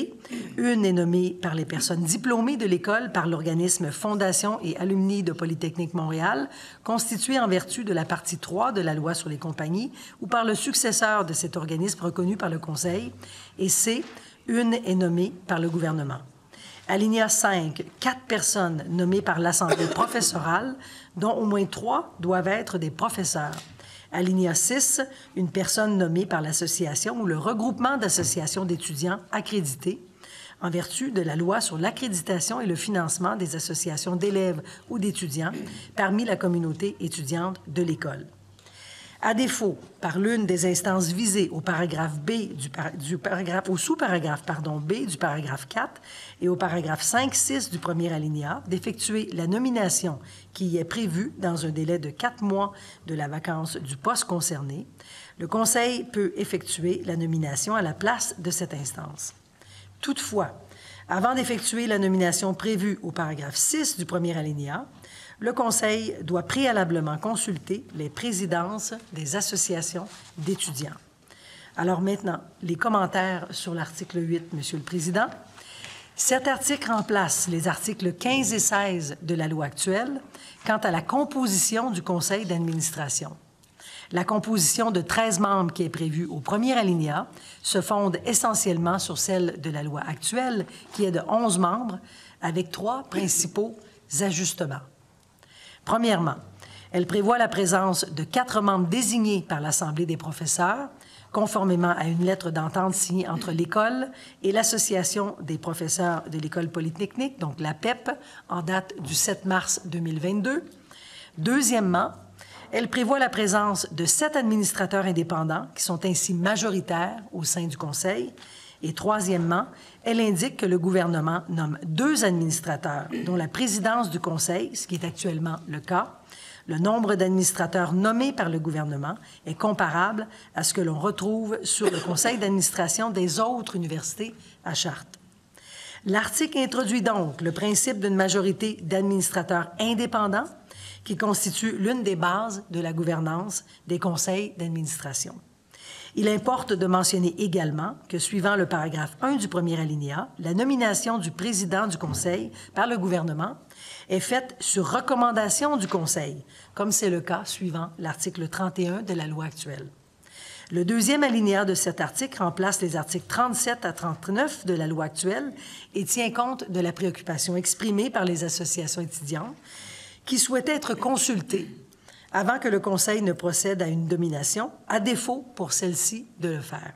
Une est nommée par les personnes diplômées de l'École par l'organisme Fondation et Alumni de Polytechnique Montréal, constitué en vertu de la partie 3 de la Loi sur les compagnies, ou par le successeur de cet organisme reconnu par le Conseil. Et C. Une est nommée par le gouvernement. Alinéa 5, 4 personnes nommées par l'Assemblée professorale, dont au moins 3 doivent être des professeurs. Alinéa 6, une personne nommée par l'association ou le regroupement d'associations d'étudiants accrédités, en vertu de la Loi sur l'accréditation et le financement des associations d'élèves ou d'étudiants parmi la communauté étudiante de l'École. À défaut, par l'une des instances visées au paragraphe B au sous-paragraphe B du paragraphe 4 et au paragraphe 5-6 du premier alinéa, d'effectuer la nomination qui y est prévue dans un délai de 4 mois de la vacance du poste concerné, le Conseil peut effectuer la nomination à la place de cette instance. Toutefois, avant d'effectuer la nomination prévue au paragraphe 6 du premier alinéa, le Conseil doit préalablement consulter les présidences des associations d'étudiants. Alors maintenant, les commentaires sur l'article 8, Monsieur le Président. Cet article remplace les articles 15 et 16 de la loi actuelle quant à la composition du Conseil d'administration. La composition de 13 membres qui est prévue au premier alinéa se fonde essentiellement sur celle de la loi actuelle, qui est de 11 membres, avec 3 principaux ajustements. Premièrement, elle prévoit la présence de 4 membres désignés par l'Assemblée des professeurs, conformément à une lettre d'entente signée entre l'École et l'Association des professeurs de l'École polytechnique, donc l'APEP, en date du 7 mars 2022. Deuxièmement, elle prévoit la présence de 7 administrateurs indépendants qui sont ainsi majoritaires au sein du Conseil. Et troisièmement, elle indique que le gouvernement nomme 2 administrateurs, dont la présidence du Conseil, ce qui est actuellement le cas. Le nombre d'administrateurs nommés par le gouvernement est comparable à ce que l'on retrouve sur le conseil d'administration des autres universités à charte. L'article introduit donc le principe d'une majorité d'administrateurs indépendants qui constitue l'une des bases de la gouvernance des conseils d'administration. Il importe de mentionner également que, suivant le paragraphe 1 du premier alinéa, la nomination du président du Conseil par le gouvernement est faite sur recommandation du Conseil, comme c'est le cas suivant l'article 31 de la loi actuelle. Le deuxième alinéa de cet article remplace les articles 37 à 39 de la loi actuelle et tient compte de la préoccupation exprimée par les associations étudiantes qui souhaitaient être consultées avant que le Conseil ne procède à une nomination, à défaut pour celle-ci de le faire.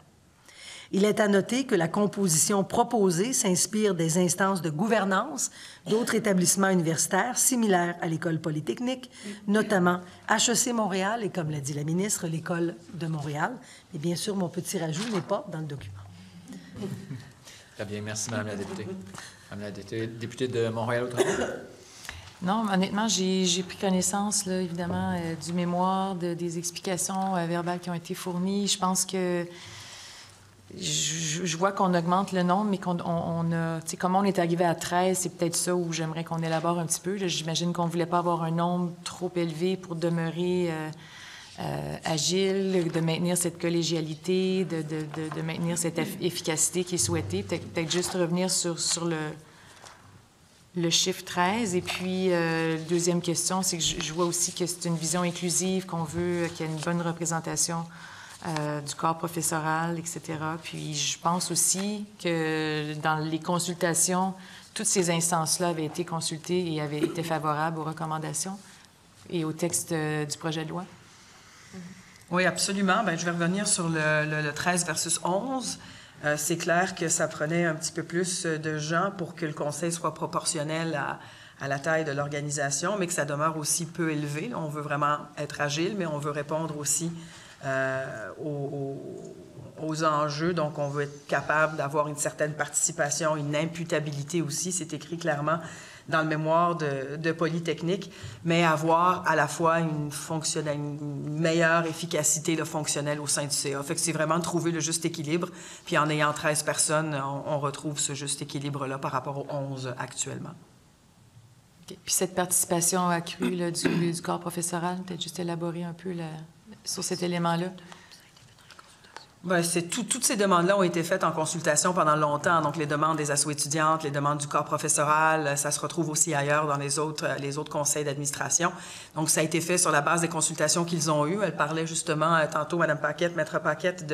Il est à noter que la composition proposée s'inspire des instances de gouvernance d'autres établissements universitaires similaires à l'École polytechnique, notamment HEC Montréal et, comme l'a dit la ministre, l'École de Montréal. Et bien sûr, mon petit rajout n'est pas dans le document. Très bien, merci, Madame la députée. Madame la députée de Montréal-Outremont. Non, honnêtement, j'ai pris connaissance, là, évidemment, du mémoire, des explications verbales qui ont été fournies. Je pense que je vois qu'on augmente le nombre, mais qu'on a... Tu sais, comment on est arrivé à 13, c'est peut-être ça où j'aimerais qu'on élabore un petit peu. J'imagine qu'on ne voulait pas avoir un nombre trop élevé pour demeurer agile, de maintenir cette collégialité, de maintenir cette efficacité qui est souhaitée. Peut-être juste revenir sur le chiffre 13. Et puis, deuxième question, c'est que je vois aussi que c'est une vision inclusive, qu'on veut qu'il y ait une bonne représentation du corps professoral, etc. Puis, je pense aussi que dans les consultations, toutes ces instances-là avaient été consultées et avaient été favorables aux recommandations et au texte du projet de loi. Oui, absolument. Bien, je vais revenir sur le 13 versus 11. C'est clair que ça prenait un petit peu plus de gens pour que le Conseil soit proportionnel à la taille de l'organisation, mais que ça demeure aussi peu élevé. On veut vraiment être agile, mais on veut répondre aussi aux enjeux. Donc, on veut être capable d'avoir une certaine participation, une imputabilité aussi. C'est écrit clairement dans le mémoire de Polytechnique, mais avoir à la fois une meilleure efficacité fonctionnelle au sein du CA. Fait que c'est vraiment de trouver le juste équilibre. Puis en ayant 13 personnes, on retrouve ce juste équilibre-là par rapport aux 11 actuellement. Okay. Puis cette participation accrue là, du corps professoral, peut-être juste élaborer un peu sur cet élément-là? Bien, toutes ces demandes-là ont été faites en consultation pendant longtemps. Donc, les demandes des assos étudiantes, les demandes du corps professoral, ça se retrouve aussi ailleurs dans les autres conseils d'administration. Donc, ça a été fait sur la base des consultations qu'ils ont eues. Elle parlait justement tantôt, Mme Paquette, Maître Paquette,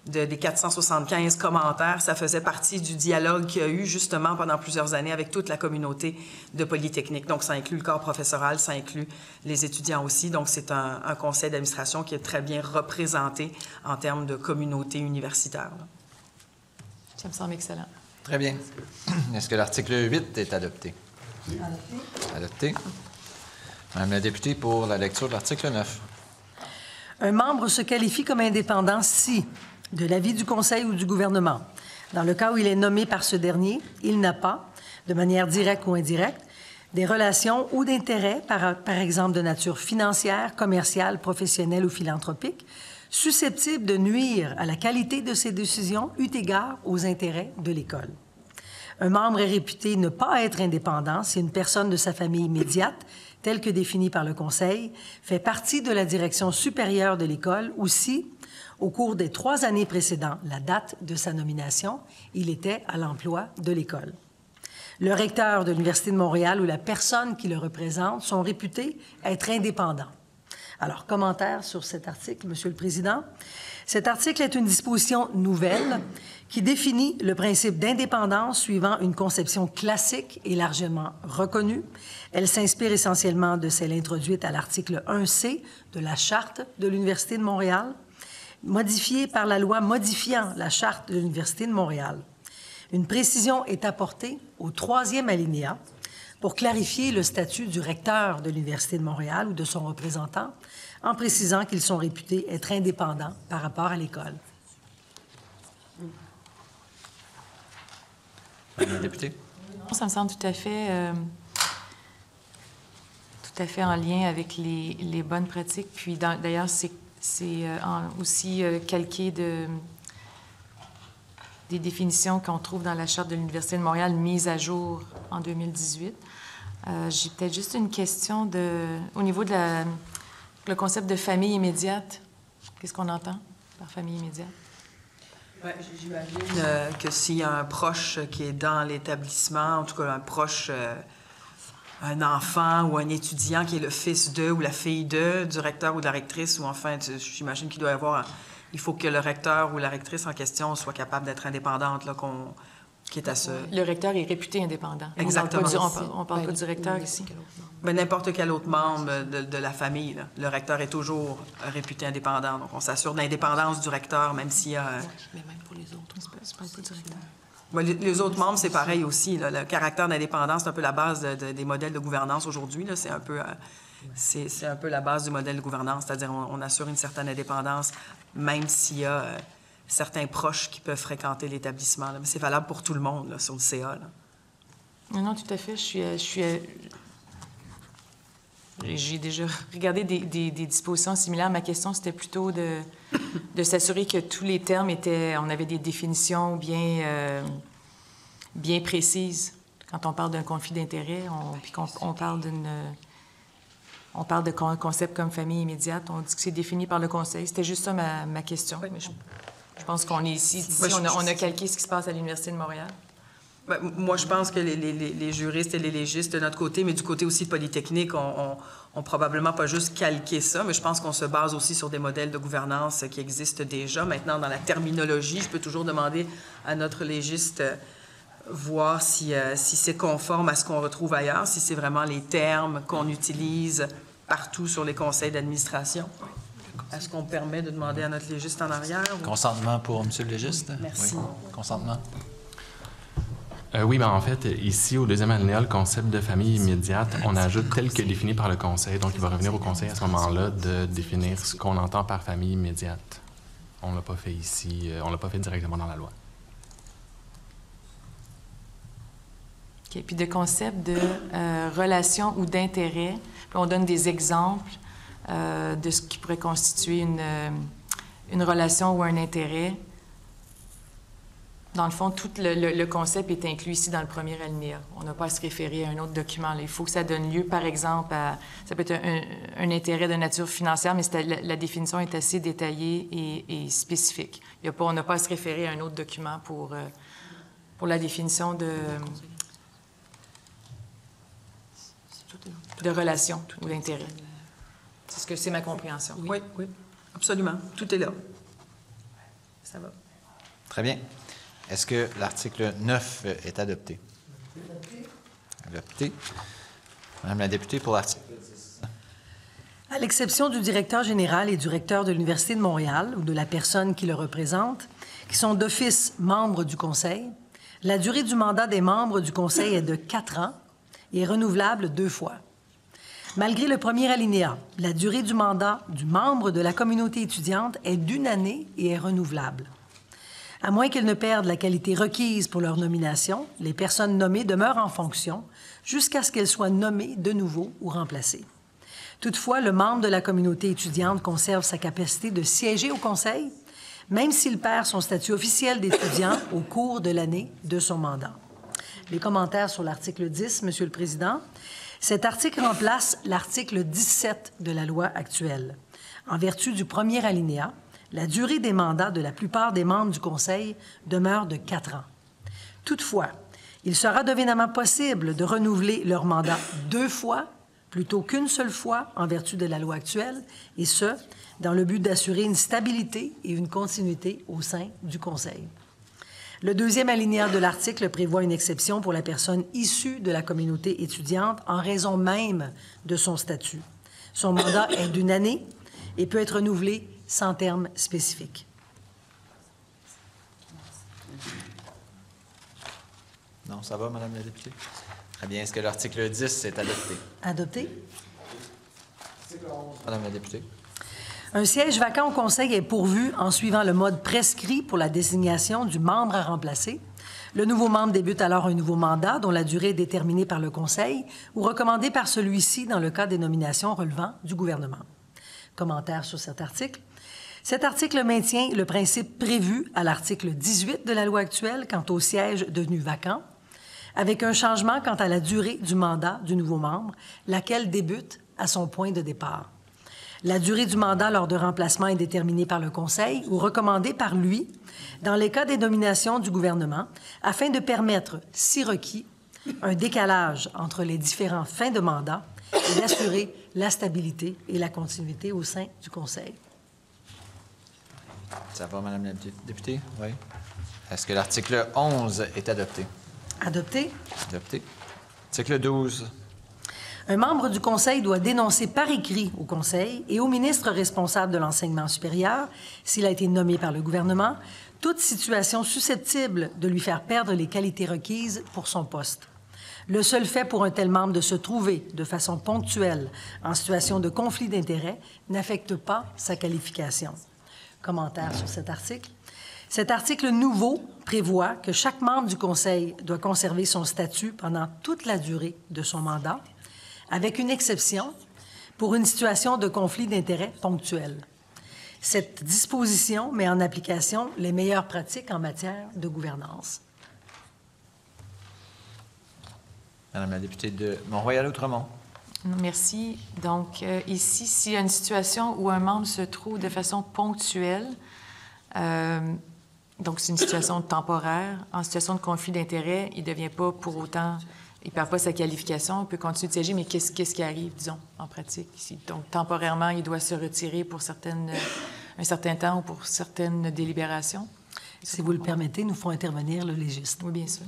des 475 commentaires. Ça faisait partie du dialogue qu'il y a eu justement pendant plusieurs années avec toute la communauté de Polytechnique. Donc, ça inclut le corps professoral, ça inclut les étudiants aussi. Donc, c'est un conseil d'administration qui est très bien représenté en termes de communauté universitaire. Ça me semble excellent. Très bien. Est-ce que l'article 8 est adopté? Adopté. Madame la députée, pour la lecture de l'article 9. Un membre se qualifie comme indépendant si, de l'avis du Conseil ou du gouvernement, dans le cas où il est nommé par ce dernier, il n'a pas, de manière directe ou indirecte, des relations ou d'intérêts, par exemple de nature financière, commerciale, professionnelle ou philanthropique, susceptibles de nuire à la qualité de ses décisions eu égard aux intérêts de l'École. Un membre est réputé ne pas être indépendant si une personne de sa famille immédiate, telle que définie par le Conseil, fait partie de la direction supérieure de l'École ou si, au cours des 3 années précédant la date de sa nomination, il était à l'emploi de l'École. Le recteur de l'Université de Montréal ou la personne qui le représente sont réputés être indépendants. Alors, commentaire sur cet article, Monsieur le Président. Cet article est une disposition nouvelle qui définit le principe d'indépendance suivant une conception classique et largement reconnue. Elle s'inspire essentiellement de celle introduite à l'article 1C de la Charte de l'Université de Montréal, modifiée par la loi modifiant la Charte de l'Université de Montréal. Une précision est apportée au 3e alinéa pour clarifier le statut du recteur de l'Université de Montréal ou de son représentant, en précisant qu'ils sont réputés être indépendants par rapport à l'École. Madame la députée. Ça me semble tout à fait en lien avec les bonnes pratiques. Puis d'ailleurs, c'est aussi calqué des définitions qu'on trouve dans la Charte de l'Université de Montréal, mise à jour en 2018. J'ai peut-être juste une question au niveau de le concept de famille immédiate. Qu'est-ce qu'on entend par famille immédiate? Ouais, j'imagine que s'il y a un proche qui est dans l'établissement, en tout cas un proche, un enfant ou un étudiant qui est le fils de ou la fille du recteur ou de la rectrice, ou enfin, j'imagine qu'il doit y avoir... Il faut que le recteur ou la rectrice en question soit capable d'être indépendante, là, qui est à ce... Le recteur est réputé indépendant. Exactement. On parle pas du recteur ici. Mais n'importe quel autre membre de la famille, là. Le recteur est toujours réputé indépendant. Donc, on s'assure de l'indépendance du recteur, même s'il y a... Mais même pour les autres, on ne se parle pas du recteur. Ouais, les autres membres, c'est pareil aussi, là. Le caractère d'indépendance, c'est un peu la base des modèles de gouvernance aujourd'hui, là. C'est un peu... C'est un peu la base du modèle de gouvernance, c'est-à-dire on assure une certaine indépendance, même s'il y a certains proches qui peuvent fréquenter l'établissement. Mais c'est valable pour tout le monde, là, sur le CA. Là. Non, tout à fait. J'ai déjà regardé des dispositions similaires. Ma question, c'était plutôt de s'assurer que tous les termes étaient... On avait des définitions bien précises. Quand on parle d'un conflit d'intérêts, puis qu'on parle on parle de concepts comme famille immédiate. On dit que c'est défini par le Conseil. C'était juste ça ma question. Oui. Mais je pense qu'on est ici. On a calqué ce qui se passe à l'Université de Montréal. Ben, moi, je pense que les juristes et les légistes de notre côté, mais du côté aussi de Polytechnique, ont probablement pas juste calqué ça, mais je pense qu'on se base aussi sur des modèles de gouvernance qui existent déjà. Maintenant, dans la terminologie, je peux toujours demander à notre légiste voir si c'est conforme à ce qu'on retrouve ailleurs, si c'est vraiment les termes qu'on utilise partout sur les conseils d'administration. Est-ce qu'on permet de demander à notre légiste en arrière? Ou... Consentement pour M. le légiste? Merci. Oui. Consentement. Oui, mais en fait, ici, au deuxième alinéa, le concept de famille immédiate, on ajoute tel que défini par le Conseil. Donc, il va revenir au Conseil à ce moment-là de définir ce qu'on entend par famille immédiate. On ne l'a pas fait ici, on ne l'a pas fait directement dans la loi. OK. Puis de concept de relation ou d'intérêt, on donne des exemples de ce qui pourrait constituer une relation ou un intérêt. Dans le fond, tout le concept est inclus ici dans le premier alinéa. On n'a pas à se référer à un autre document. Là. Il faut que ça donne lieu, par exemple, à... Ça peut être un intérêt de nature financière, mais la définition est assez détaillée et spécifique. On n'a pas à se référer à un autre document pour la définition de relation ou d'intérêt. C'est ce que c'est ma compréhension. Oui, oui, absolument. Tout est là. Ça va. Très bien. Est-ce que l'article 9 est adopté? Adopté. Madame la députée, pour l'article 10. À l'exception du directeur général et du recteur de l'Université de Montréal ou de la personne qui le représente, qui sont d'office membres du Conseil, la durée du mandat des membres du Conseil est de 4 ans et est renouvelable 2 fois. Malgré le premier alinéa, la durée du mandat du membre de la communauté étudiante est d'1 année et est renouvelable. À moins qu'ils ne perdent la qualité requise pour leur nomination, les personnes nommées demeurent en fonction jusqu'à ce qu'elles soient nommées de nouveau ou remplacées. Toutefois, le membre de la communauté étudiante conserve sa capacité de siéger au Conseil, même s'il perd son statut officiel d'étudiant au cours de l'année de son mandat. Les commentaires sur l'article 10, Monsieur le Président. Cet article remplace l'article 17 de la loi actuelle. En vertu du premier alinéa, la durée des mandats de la plupart des membres du Conseil demeure de 4 ans. Toutefois, il sera dorénavant possible de renouveler leur mandat 2 fois plutôt qu'une seule fois en vertu de la loi actuelle, et ce, dans le but d'assurer une stabilité et une continuité au sein du Conseil. Le deuxième alinéa de l'article prévoit une exception pour la personne issue de la communauté étudiante en raison même de son statut. Son mandat est d'1 année et peut être renouvelé sans terme spécifique. Non, ça va, Madame la députée? Très bien. Est-ce que l'article 10 est adopté? Adopté. Madame la députée. Un siège vacant au Conseil est pourvu en suivant le mode prescrit pour la désignation du membre à remplacer. Le nouveau membre débute alors un nouveau mandat dont la durée est déterminée par le Conseil ou recommandée par celui-ci dans le cas des nominations relevant du gouvernement. Commentaire sur cet article. Cet article maintient le principe prévu à l'article 18 de la loi actuelle quant au siège devenu vacant, avec un changement quant à la durée du mandat du nouveau membre, laquelle débute à son point de départ. La durée du mandat lors de remplacement est déterminée par le Conseil ou recommandée par lui dans les cas des nominations du gouvernement afin de permettre, si requis, un décalage entre les différentes fins de mandat et d'assurer la stabilité et la continuité au sein du Conseil. Ça va, Madame la députée? Oui. Est-ce que l'article 11 est adopté? Adopté. Adopté. Article 12. Un membre du Conseil doit dénoncer par écrit au Conseil et au ministre responsable de l'enseignement supérieur, s'il a été nommé par le gouvernement, toute situation susceptible de lui faire perdre les qualités requises pour son poste. Le seul fait pour un tel membre de se trouver de façon ponctuelle en situation de conflit d'intérêts n'affecte pas sa qualification. Commentaire sur cet article. Cet article nouveau prévoit que chaque membre du Conseil doit conserver son statut pendant toute la durée de son mandat, avec une exception pour une situation de conflit d'intérêts ponctuel. Cette disposition met en application les meilleures pratiques en matière de gouvernance. Madame la députée de Mont-Royal-Outremont. Merci. Donc, ici, s'il y a une situation où un membre se trouve de façon ponctuelle, donc c'est une situation temporaire, en situation de conflit d'intérêts, il ne devient pas pour autant, il ne perd pas sa qualification, il peut continuer de siéger, mais qu'est-ce qui arrive, disons, en pratique ici? Donc, temporairement, il doit se retirer pour un certain temps ou pour certaines délibérations. Si vous le permettez, nous ferons intervenir le légiste. Oui, bien sûr.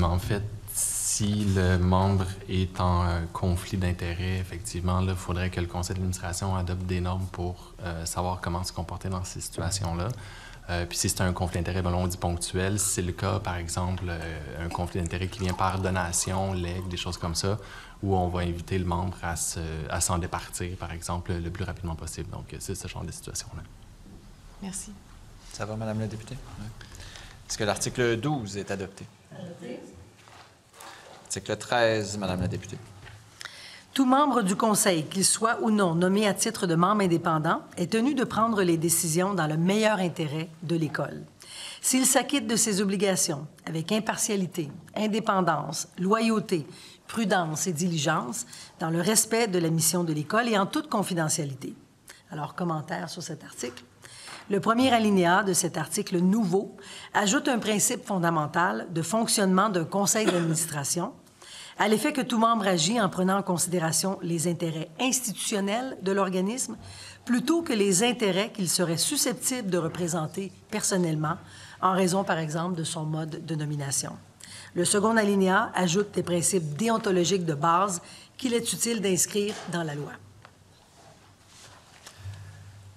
En fait, si le membre est en conflit d'intérêts, effectivement, il faudrait que le conseil d'administration adopte des normes pour savoir comment se comporter dans ces situations-là. Puis si c'est un conflit d'intérêt, ben là, on dit ponctuel. Si c'est le cas, par exemple, un conflit d'intérêt qui vient par donation, legs, des choses comme ça, où on va inviter le membre à s'en départir, par exemple, le plus rapidement possible. Donc, c'est ce genre de situation-là. Merci. Ça va, Madame la députée? Oui. Est-ce que l'article 12 est adopté? Adopté. Article 13, Madame la députée. Tout membre du Conseil, qu'il soit ou non nommé à titre de membre indépendant, est tenu de prendre les décisions dans le meilleur intérêt de l'École. S'il s'acquitte de ses obligations avec impartialité, indépendance, loyauté, prudence et diligence, dans le respect de la mission de l'École et en toute confidentialité. Alors, commentaire sur cet article. Le premier alinéa de cet article nouveau ajoute un principe fondamental de fonctionnement d'un conseil d'administration, à l'effet que tout membre agit en prenant en considération les intérêts institutionnels de l'organisme plutôt que les intérêts qu'il serait susceptible de représenter personnellement, en raison, par exemple, de son mode de nomination. Le second alinéa ajoute des principes déontologiques de base qu'il est utile d'inscrire dans la loi.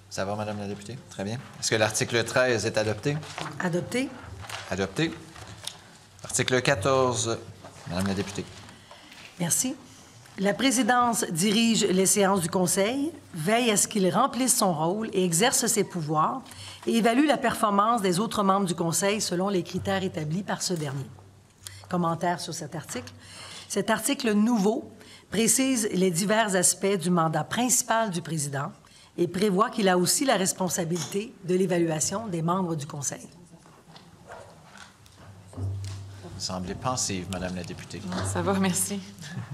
Ça va, Madame la députée? Très bien. Est-ce que l'article 13 est adopté? Adopté. Adopté. Article 14, Madame la députée. Merci. La présidence dirige les séances du Conseil, veille à ce qu'il remplisse son rôle et exerce ses pouvoirs et évalue la performance des autres membres du Conseil selon les critères établis par ce dernier. Commentaire sur cet article. Cet article nouveau précise les divers aspects du mandat principal du président et prévoit qu'il a aussi la responsabilité de l'évaluation des membres du Conseil. Vous semblez pensive, Madame la députée. Ça va, merci.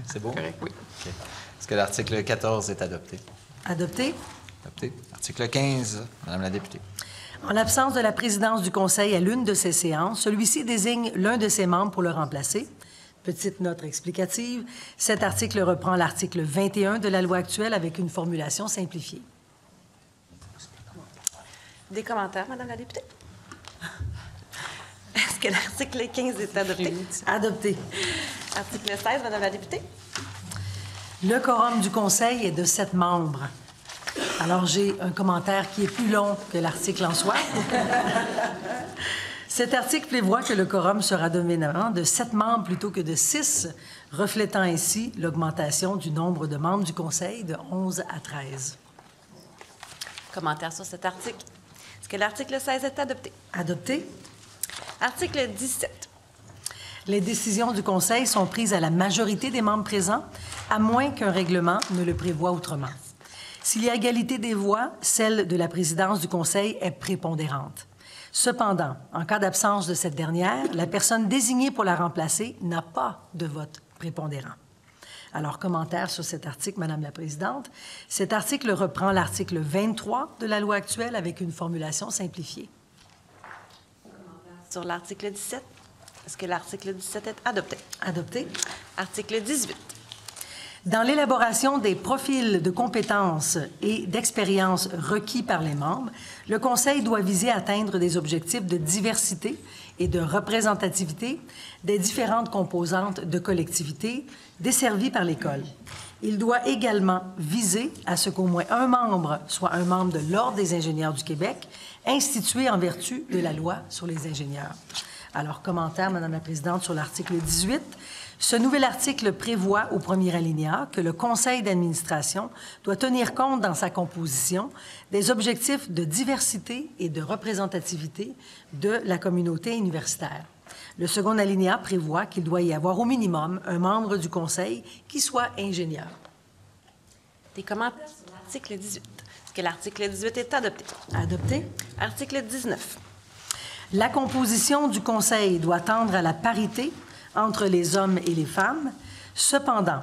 C'est beau? Correct, oui. OK. Est-ce que l'article 14 est adopté? Adopté. Adopté. Article 15, Madame la députée. En l'absence de la présidence du Conseil à l'une de ces séances, celui-ci désigne l'un de ses membres pour le remplacer. Petite note explicative, cet article reprend l'article 21 de la loi actuelle avec une formulation simplifiée. Des commentaires, Madame la députée? Est-ce que l'article 15 est adopté? Adopté. Article 16, Madame la députée? Le quorum du Conseil est de 7 membres. Alors, j'ai un commentaire qui est plus long que l'article en soi. Cet article prévoit que le quorum sera dorénavant de 7 membres plutôt que de 6, reflétant ainsi l'augmentation du nombre de membres du Conseil de 11 à 13. Commentaire sur cet article. Est-ce que l'article 16 est adopté? Adopté. Article 17. Les décisions du Conseil sont prises à la majorité des membres présents, à moins qu'un règlement ne le prévoie autrement. S'il y a égalité des voix, celle de la présidence du Conseil est prépondérante. Cependant, en cas d'absence de cette dernière, la personne désignée pour la remplacer n'a pas de vote prépondérant. Alors, commentaire sur cet article, Madame la Présidente. Cet article reprend l'article 23 de la loi actuelle avec une formulation simplifiée. Sur l'article 17. Est-ce que l'article 17 est adopté? Adopté. Article 18. Dans l'élaboration des profils de compétences et d'expérience requis par les membres, le Conseil doit viser à atteindre des objectifs de diversité et de représentativité des différentes composantes de collectivités desservies par l'École. Il doit également viser à ce qu'au moins un membre soit un membre de l'Ordre des ingénieurs du Québec, institué en vertu de la loi sur les ingénieurs. Alors, commentaire, Madame la Présidente, sur l'article 18. Ce nouvel article prévoit, au premier alinéa, que le Conseil d'administration doit tenir compte dans sa composition des objectifs de diversité et de représentativité de la communauté universitaire. Le second alinéa prévoit qu'il doit y avoir au minimum un membre du Conseil qui soit ingénieur. Des commentaires sur l'article 18. Est-ce que l'article 18 est adopté? Adopté. Article 19. La composition du Conseil doit tendre à la parité entre les hommes et les femmes. Cependant,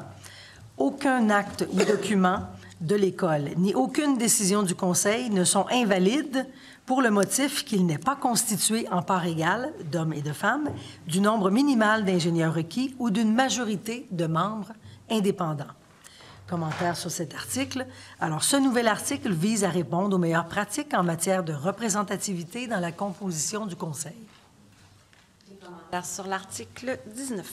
aucun acte ou document de l'École ni aucune décision du Conseil ne sont invalides pour le motif qu'il n'est pas constitué en part égale d'hommes et de femmes, du nombre minimal d'ingénieurs requis ou d'une majorité de membres indépendants. Commentaire sur cet article. Alors, ce nouvel article vise à répondre aux meilleures pratiques en matière de représentativité dans la composition du Conseil. Commentaire sur l'article 19.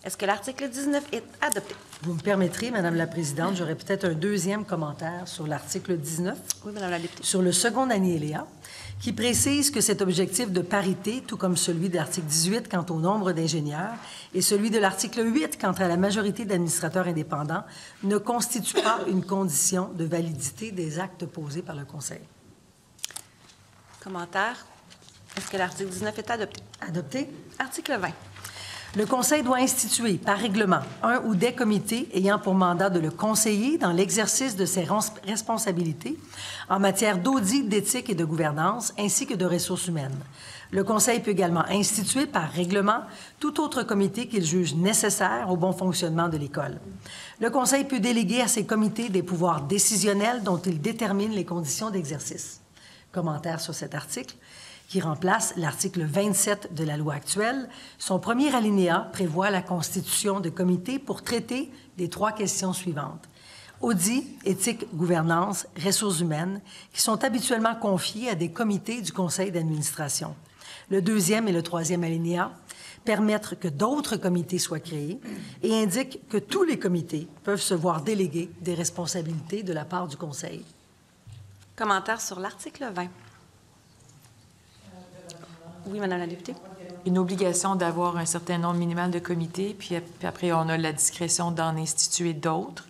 Est-ce que l'article 19 est adopté? Vous me permettrez, Madame la Présidente, j'aurais peut-être un deuxième commentaire sur l'article 19. Oui, Madame la députée. Sur le second alinéa, qui précise que cet objectif de parité, tout comme celui de l'article 18 quant au nombre d'ingénieurs et celui de l'article 8 quant à la majorité d'administrateurs indépendants, ne constitue pas une condition de validité des actes posés par le Conseil. Commentaire. Est-ce que l'article 19 est adopté? Adopté. Article 20. Le Conseil doit instituer, par règlement, un ou des comités ayant pour mandat de le conseiller dans l'exercice de ses responsabilités en matière d'audit, d'éthique et de gouvernance, ainsi que de ressources humaines. Le Conseil peut également instituer, par règlement, tout autre comité qu'il juge nécessaire au bon fonctionnement de l'École. Le Conseil peut déléguer à ces comités des pouvoirs décisionnels dont il détermine les conditions d'exercice. Commentaire sur cet article, qui remplace l'article 27 de la loi actuelle. Son premier alinéa prévoit la constitution de comités pour traiter des 3 questions suivantes. Audit, éthique, gouvernance, ressources humaines, qui sont habituellement confiés à des comités du conseil d'administration. Le deuxième et le troisième alinéa permettent que d'autres comités soient créés et indiquent que tous les comités peuvent se voir déléguer des responsabilités de la part du conseil. Commentaire sur l'article 20. Oui, Madame la députée. Une obligation d'avoir un certain nombre minimal de comités, puis après, on a la discrétion d'en instituer d'autres.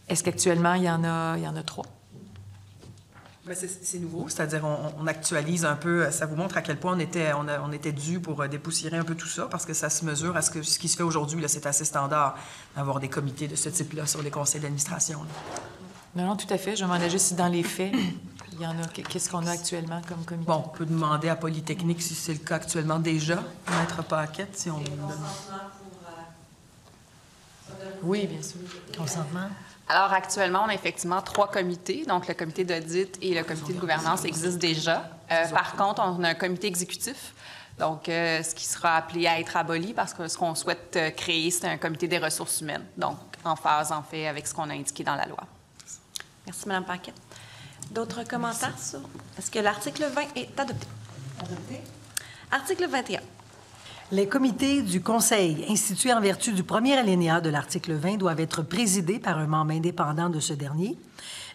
Est-ce qu'actuellement, il y en a 3? Bien, c'est nouveau, c'est-à-dire on actualise un peu, ça vous montre à quel point on était dû pour dépoussiérer un peu tout ça, parce que ça se mesure à ce qui se fait aujourd'hui. C'est assez standard d'avoir des comités de ce type-là sur les conseils d'administration. Non, tout à fait. Je me demandais juste si dans les faits, il y en a. Qu'est-ce qu'on a actuellement comme comité? Bon, on peut demander à Polytechnique si c'est le cas actuellement déjà, Maître Paquette, si on... Oui, bien sûr. Consentement. Alors, actuellement, on a effectivement 3 comités. Donc, le comité d'audit et le comité de gouvernance existent déjà. Par contre, on a un comité exécutif, donc ce qui sera appelé à être aboli parce que ce qu'on souhaite créer, c'est un comité des ressources humaines. Donc, en phase, en fait, avec ce qu'on a indiqué dans la loi. Merci, Madame Paquette. D'autres commentaires sur... Est-ce que l'article 20 est adopté? Adopté. Article 21. Les comités du Conseil institués en vertu du premier alinéa de l'article 20 doivent être présidés par un membre indépendant de ce dernier.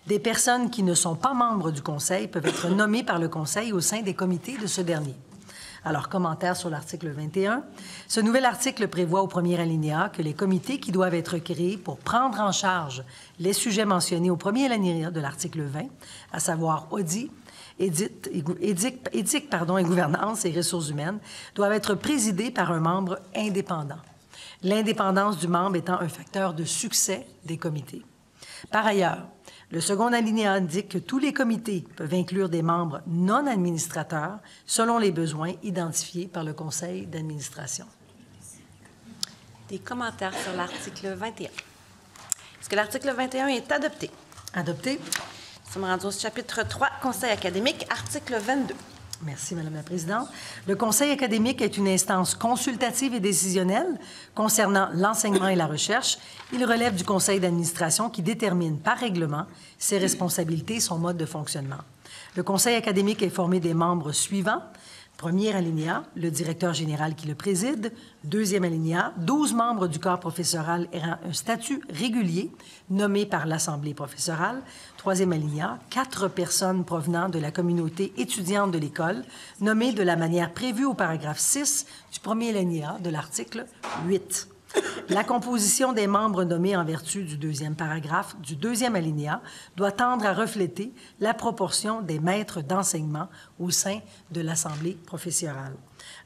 Des personnes qui ne sont pas membres du Conseil peuvent être nommées par le Conseil au sein des comités de ce dernier. Alors, commentaire sur l'article 21. Ce nouvel article prévoit au premier alinéa que les comités qui doivent être créés pour prendre en charge les sujets mentionnés au premier alinéa de l'article 20, à savoir audit, éthique et gouvernance et ressources humaines, doivent être présidés par un membre indépendant. L'indépendance du membre étant un facteur de succès des comités. Par ailleurs, le second alinéa indique que tous les comités peuvent inclure des membres non administrateurs selon les besoins identifiés par le conseil d'administration. Des commentaires sur l'article 21. Est-ce que l'article 21 est adopté? Adopté. Nous sommes rendus au chapitre 3, Conseil académique, article 22. Merci, Madame la Présidente. Le Conseil académique est une instance consultative et décisionnelle concernant l'enseignement et la recherche. Il relève du Conseil d'administration qui détermine par règlement ses responsabilités et son mode de fonctionnement. Le Conseil académique est formé des membres suivants. Premier alinéa, le directeur général qui le préside. Deuxième alinéa, 12 membres du corps professoral ayant un statut régulier nommé par l'Assemblée professorale. Troisième alinéa, 4 personnes provenant de la communauté étudiante de l'École nommées de la manière prévue au paragraphe 6 du premier alinéa de l'article 8. La composition des membres nommés en vertu du deuxième paragraphe du deuxième alinéa doit tendre à refléter la proportion des maîtres d'enseignement au sein de l'Assemblée professorale.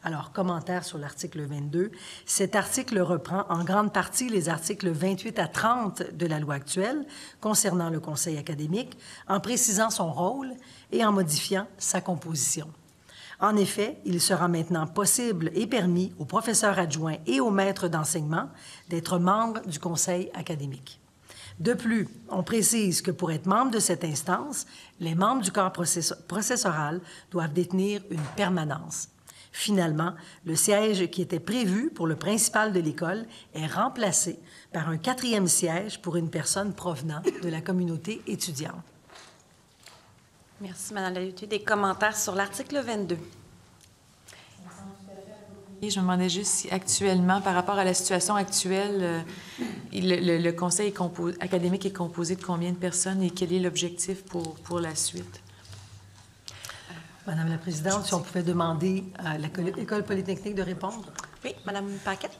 Alors, commentaire sur l'article 22. Cet article reprend en grande partie les articles 28 à 30 de la loi actuelle concernant le Conseil académique, en précisant son rôle et en modifiant sa composition. En effet, il sera maintenant possible et permis aux professeurs adjoints et aux maîtres d'enseignement d'être membres du Conseil académique. De plus, on précise que pour être membre de cette instance, les membres du corps processoral doivent détenir une permanence. Finalement, le siège qui était prévu pour le principal de l'École est remplacé par un 4e siège pour une personne provenant de la communauté étudiante. Merci, Madame la députée. Des commentaires sur l'article 22. Je me demandais juste si actuellement, par rapport à la situation actuelle, le conseil académique est composé de combien de personnes et quel est l'objectif pour la suite? Madame la Présidente, si on pouvait demander à l'École polytechnique de répondre. Oui, Madame Paquette.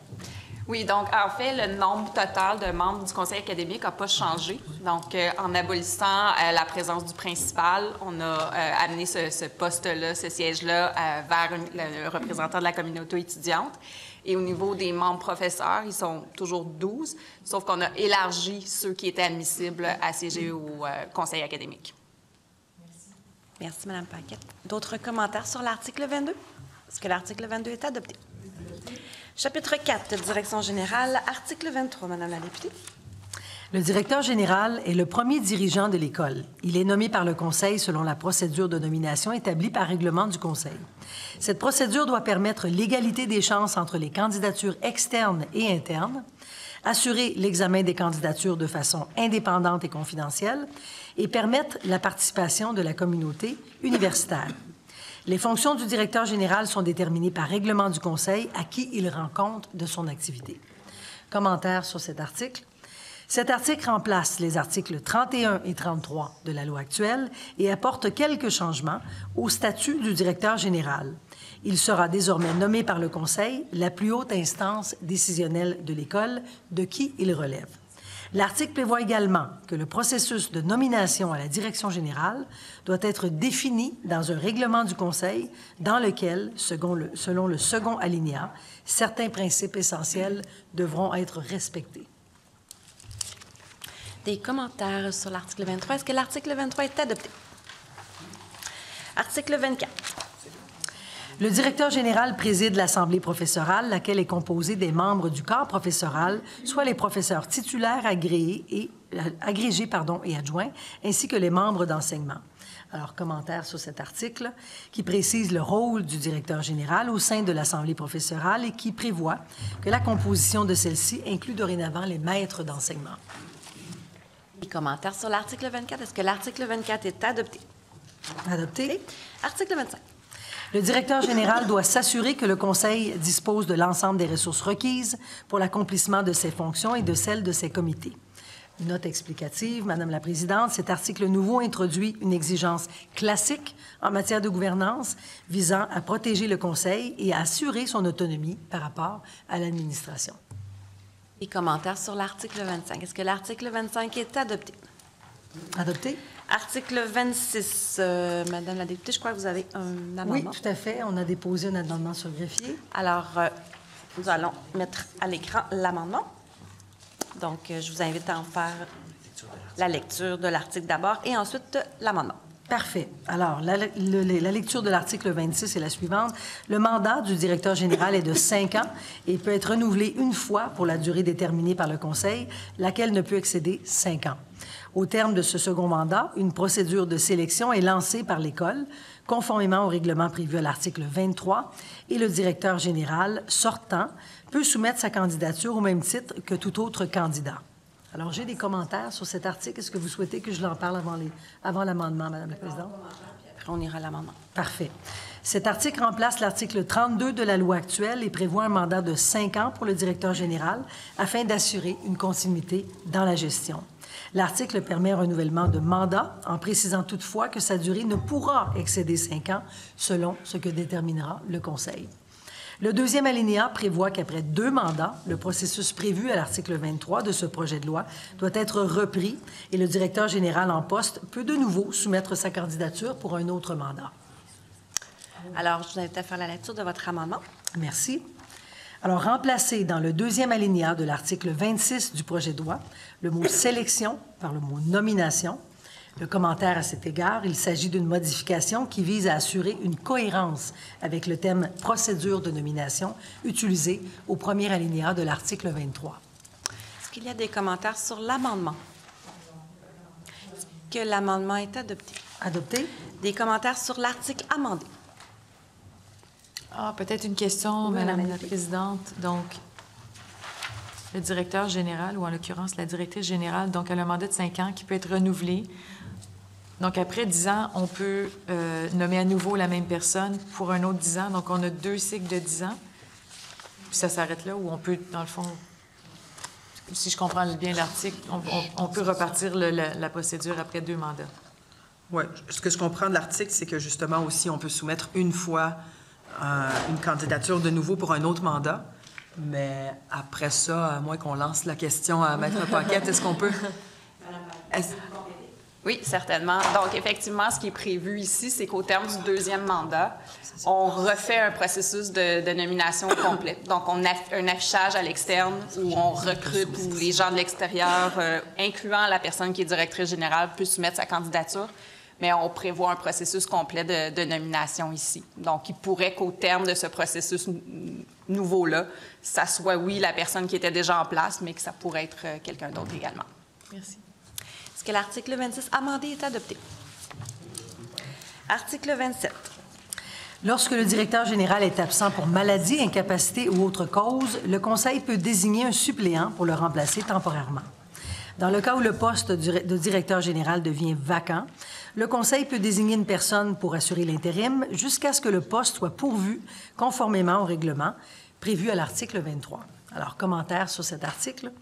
Oui, donc en fait, le nombre total de membres du conseil académique n'a pas changé. Donc, en abolissant la présence du principal, on a amené ce poste-là, ce siège-là, vers le représentant de la communauté étudiante. Et au niveau des membres professeurs, ils sont toujours 12, sauf qu'on a élargi ceux qui étaient admissibles à siéger au conseil académique. Merci, Madame Paquette. D'autres commentaires sur l'article 22? Est-ce que l'article 22 est adopté? Chapitre 4, Direction générale, article 23, Madame la députée. Le directeur général est le premier dirigeant de l'école. Il est nommé par le Conseil selon la procédure de nomination établie par règlement du Conseil. Cette procédure doit permettre l'égalité des chances entre les candidatures externes et internes, assurer l'examen des candidatures de façon indépendante et confidentielle et permettre la participation de la communauté universitaire. Les fonctions du directeur général sont déterminées par règlement du Conseil à qui il rend compte de son activité. Commentaire sur cet article. Cet article remplace les articles 31 et 33 de la loi actuelle et apporte quelques changements au statut du directeur général. Il sera désormais nommé par le Conseil, la plus haute instance décisionnelle de l'école, de qui il relève. L'article prévoit également que le processus de nomination à la direction générale doit être défini dans un règlement du Conseil dans lequel, selon le second alinéa, certains principes essentiels devront être respectés. Des commentaires sur l'article 23. Est-ce que l'article 23 est adopté? Article 24. Le directeur général préside l'Assemblée professorale, laquelle est composée des membres du corps professoral, soit les professeurs titulaires agrégés et adjoints, ainsi que les membres d'enseignement. Alors, commentaire sur cet article qui précise le rôle du directeur général au sein de l'Assemblée professorale et qui prévoit que la composition de celle-ci inclut dorénavant les maîtres d'enseignement. Des commentaires sur l'article 24. Est-ce que l'article 24 est adopté? Adopté. Article 25. Le directeur général doit s'assurer que le Conseil dispose de l'ensemble des ressources requises pour l'accomplissement de ses fonctions et de celles de ses comités. Une note explicative, Madame la Présidente, cet article nouveau introduit une exigence classique en matière de gouvernance visant à protéger le Conseil et à assurer son autonomie par rapport à l'administration. Des commentaires sur l'article 25. Est-ce que l'article 25 est adopté? Adopté. Article 26, Madame la députée, je crois que vous avez un amendement. Oui, tout à fait. On a déposé un amendement sur le greffier. Alors, nous allons mettre à l'écran l'amendement. Donc, je vous invite à en faire la lecture de l'article d'abord et ensuite l'amendement. Parfait. Alors, la lecture de l'article 26 est la suivante. Le mandat du directeur général est de 5 ans et peut être renouvelé une fois pour la durée déterminée par le Conseil, laquelle ne peut excéder 5 ans. Au terme de ce second mandat, une procédure de sélection est lancée par l'École, conformément au règlement prévu à l'article 23, et le directeur général sortant peut soumettre sa candidature au même titre que tout autre candidat. Alors, j'ai des commentaires sur cet article. Est-ce que vous souhaitez que je l'en parle avant l'amendement, Madame la Présidente? Après, on ira à l'amendement. Parfait. Cet article remplace l'article 32 de la loi actuelle et prévoit un mandat de 5 ans pour le directeur général afin d'assurer une continuité dans la gestion. L'article permet un renouvellement de mandat en précisant toutefois que sa durée ne pourra excéder 5 ans selon ce que déterminera le Conseil. Le deuxième alinéa prévoit qu'après 2 mandats, le processus prévu à l'article 23 de ce projet de loi doit être repris et le directeur général en poste peut de nouveau soumettre sa candidature pour un autre mandat. Alors, je vous invite à faire la lecture de votre amendement. Merci. Alors, remplacer dans le deuxième alinéa de l'article 26 du projet de loi le mot « sélection » par le mot « nomination ». Le commentaire à cet égard, il s'agit d'une modification qui vise à assurer une cohérence avec le thème « procédure de nomination » utilisé au premier alinéa de l'article 23. Est-ce qu'il y a des commentaires sur l'amendement? Est-ce que l'amendement est adopté? Adopté. Des commentaires sur l'article amendé? Ah, peut-être une question, Oui, Madame la Présidente. Donc, le directeur général, ou en l'occurrence la directrice générale, donc elle a un mandat de 5 ans qui peut être renouvelé. Donc, après 10 ans, on peut nommer à nouveau la même personne pour un autre 10 ans. Donc, on a 2 cycles de 10 ans. puis ça s'arrête là, ou on peut, dans le fond, si je comprends bien l'article, on peut repartir la procédure après 2 mandats. Oui. Ce que je comprends de l'article, c'est que justement aussi, on peut soumettre une fois une candidature de nouveau pour un autre mandat. Mais après ça, à moins qu'on lance la question à Maître Paquette, est-ce qu'on peut... Oui, certainement. Donc, effectivement, ce qui est prévu ici, c'est qu'au terme du 2e mandat, on refait un processus de nomination complet. Donc, on a un affichage à l'externe où on recrute, où les gens de l'extérieur, incluant la personne qui est directrice générale, peut soumettre sa candidature. Mais on prévoit un processus complet de nomination ici. Donc, il pourrait qu'au terme de ce processus nouveau-là, ça soit, oui, la personne qui était déjà en place, mais que ça pourrait être quelqu'un d'autre également. Merci. Est-ce que l'article 26 amendé est adopté? Article 27. Lorsque le directeur général est absent pour maladie, incapacité ou autre cause, le Conseil peut désigner un suppléant pour le remplacer temporairement. Dans le cas où le poste de directeur général devient vacant, le Conseil peut désigner une personne pour assurer l'intérim jusqu'à ce que le poste soit pourvu conformément au règlement prévu à l'article 23. Alors, commentaire sur cet article.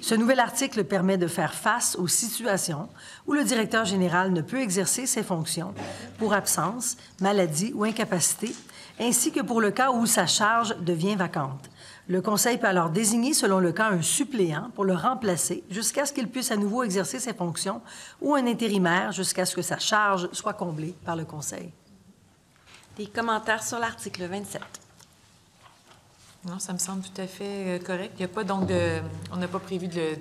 Ce nouvel article permet de faire face aux situations où le directeur général ne peut exercer ses fonctions pour absence, maladie ou incapacité, ainsi que pour le cas où sa charge devient vacante. Le Conseil peut alors désigner, selon le cas, un suppléant pour le remplacer jusqu'à ce qu'il puisse à nouveau exercer ses fonctions ou un intérimaire jusqu'à ce que sa charge soit comblée par le Conseil. Des commentaires sur l'article 27. Non, ça me semble tout à fait correct. Il n'y a pas donc de... On n'a pas prévu de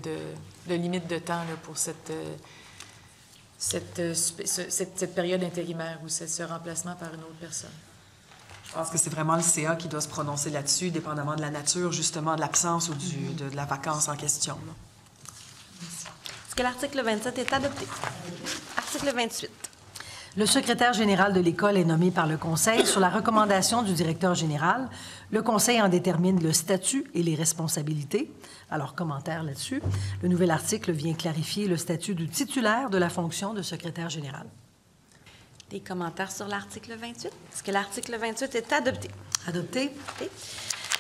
limite de temps là, pour cette période intérimaire ou ce remplacement par une autre personne. Je pense que c'est vraiment le CA qui doit se prononcer là-dessus, dépendamment de la nature, justement, de l'absence ou de la vacance en question. Là. Est-ce que l'article 27 est adopté? Article 28. Le secrétaire général de l'École est nommé par le Conseil sur la recommandation du directeur général. Le Conseil en détermine le statut et les responsabilités. Alors, commentaire là-dessus. Le nouvel article vient clarifier le statut du titulaire de la fonction de secrétaire général. Des commentaires sur l'article 28. Est-ce que l'article 28 est adopté? Adopté. Okay.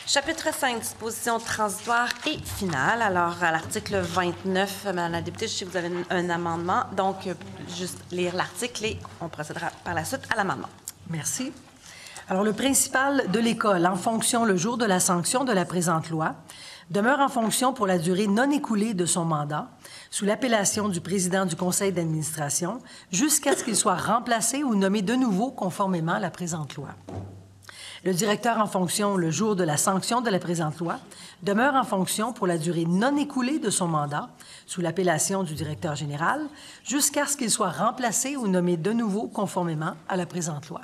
Chapitre 5, dispositions transitoires et finales. Alors, à l'article 29, Mme la députée, je sais que vous avez un amendement. Donc, juste lire l'article et on procédera par la suite à l'amendement. Merci. Alors, le principal de l'École, en fonction le jour de la sanction de la présente loi, demeure en fonction pour la durée non écoulée de son mandat, sous l'appellation du président du conseil d'administration, jusqu'à ce qu'il soit remplacé ou nommé de nouveau conformément à la présente loi. Le directeur en fonction le jour de la sanction de la présente loi demeure en fonction pour la durée non écoulée de son mandat, sous l'appellation du directeur général, jusqu'à ce qu'il soit remplacé ou nommé de nouveau conformément à la présente loi.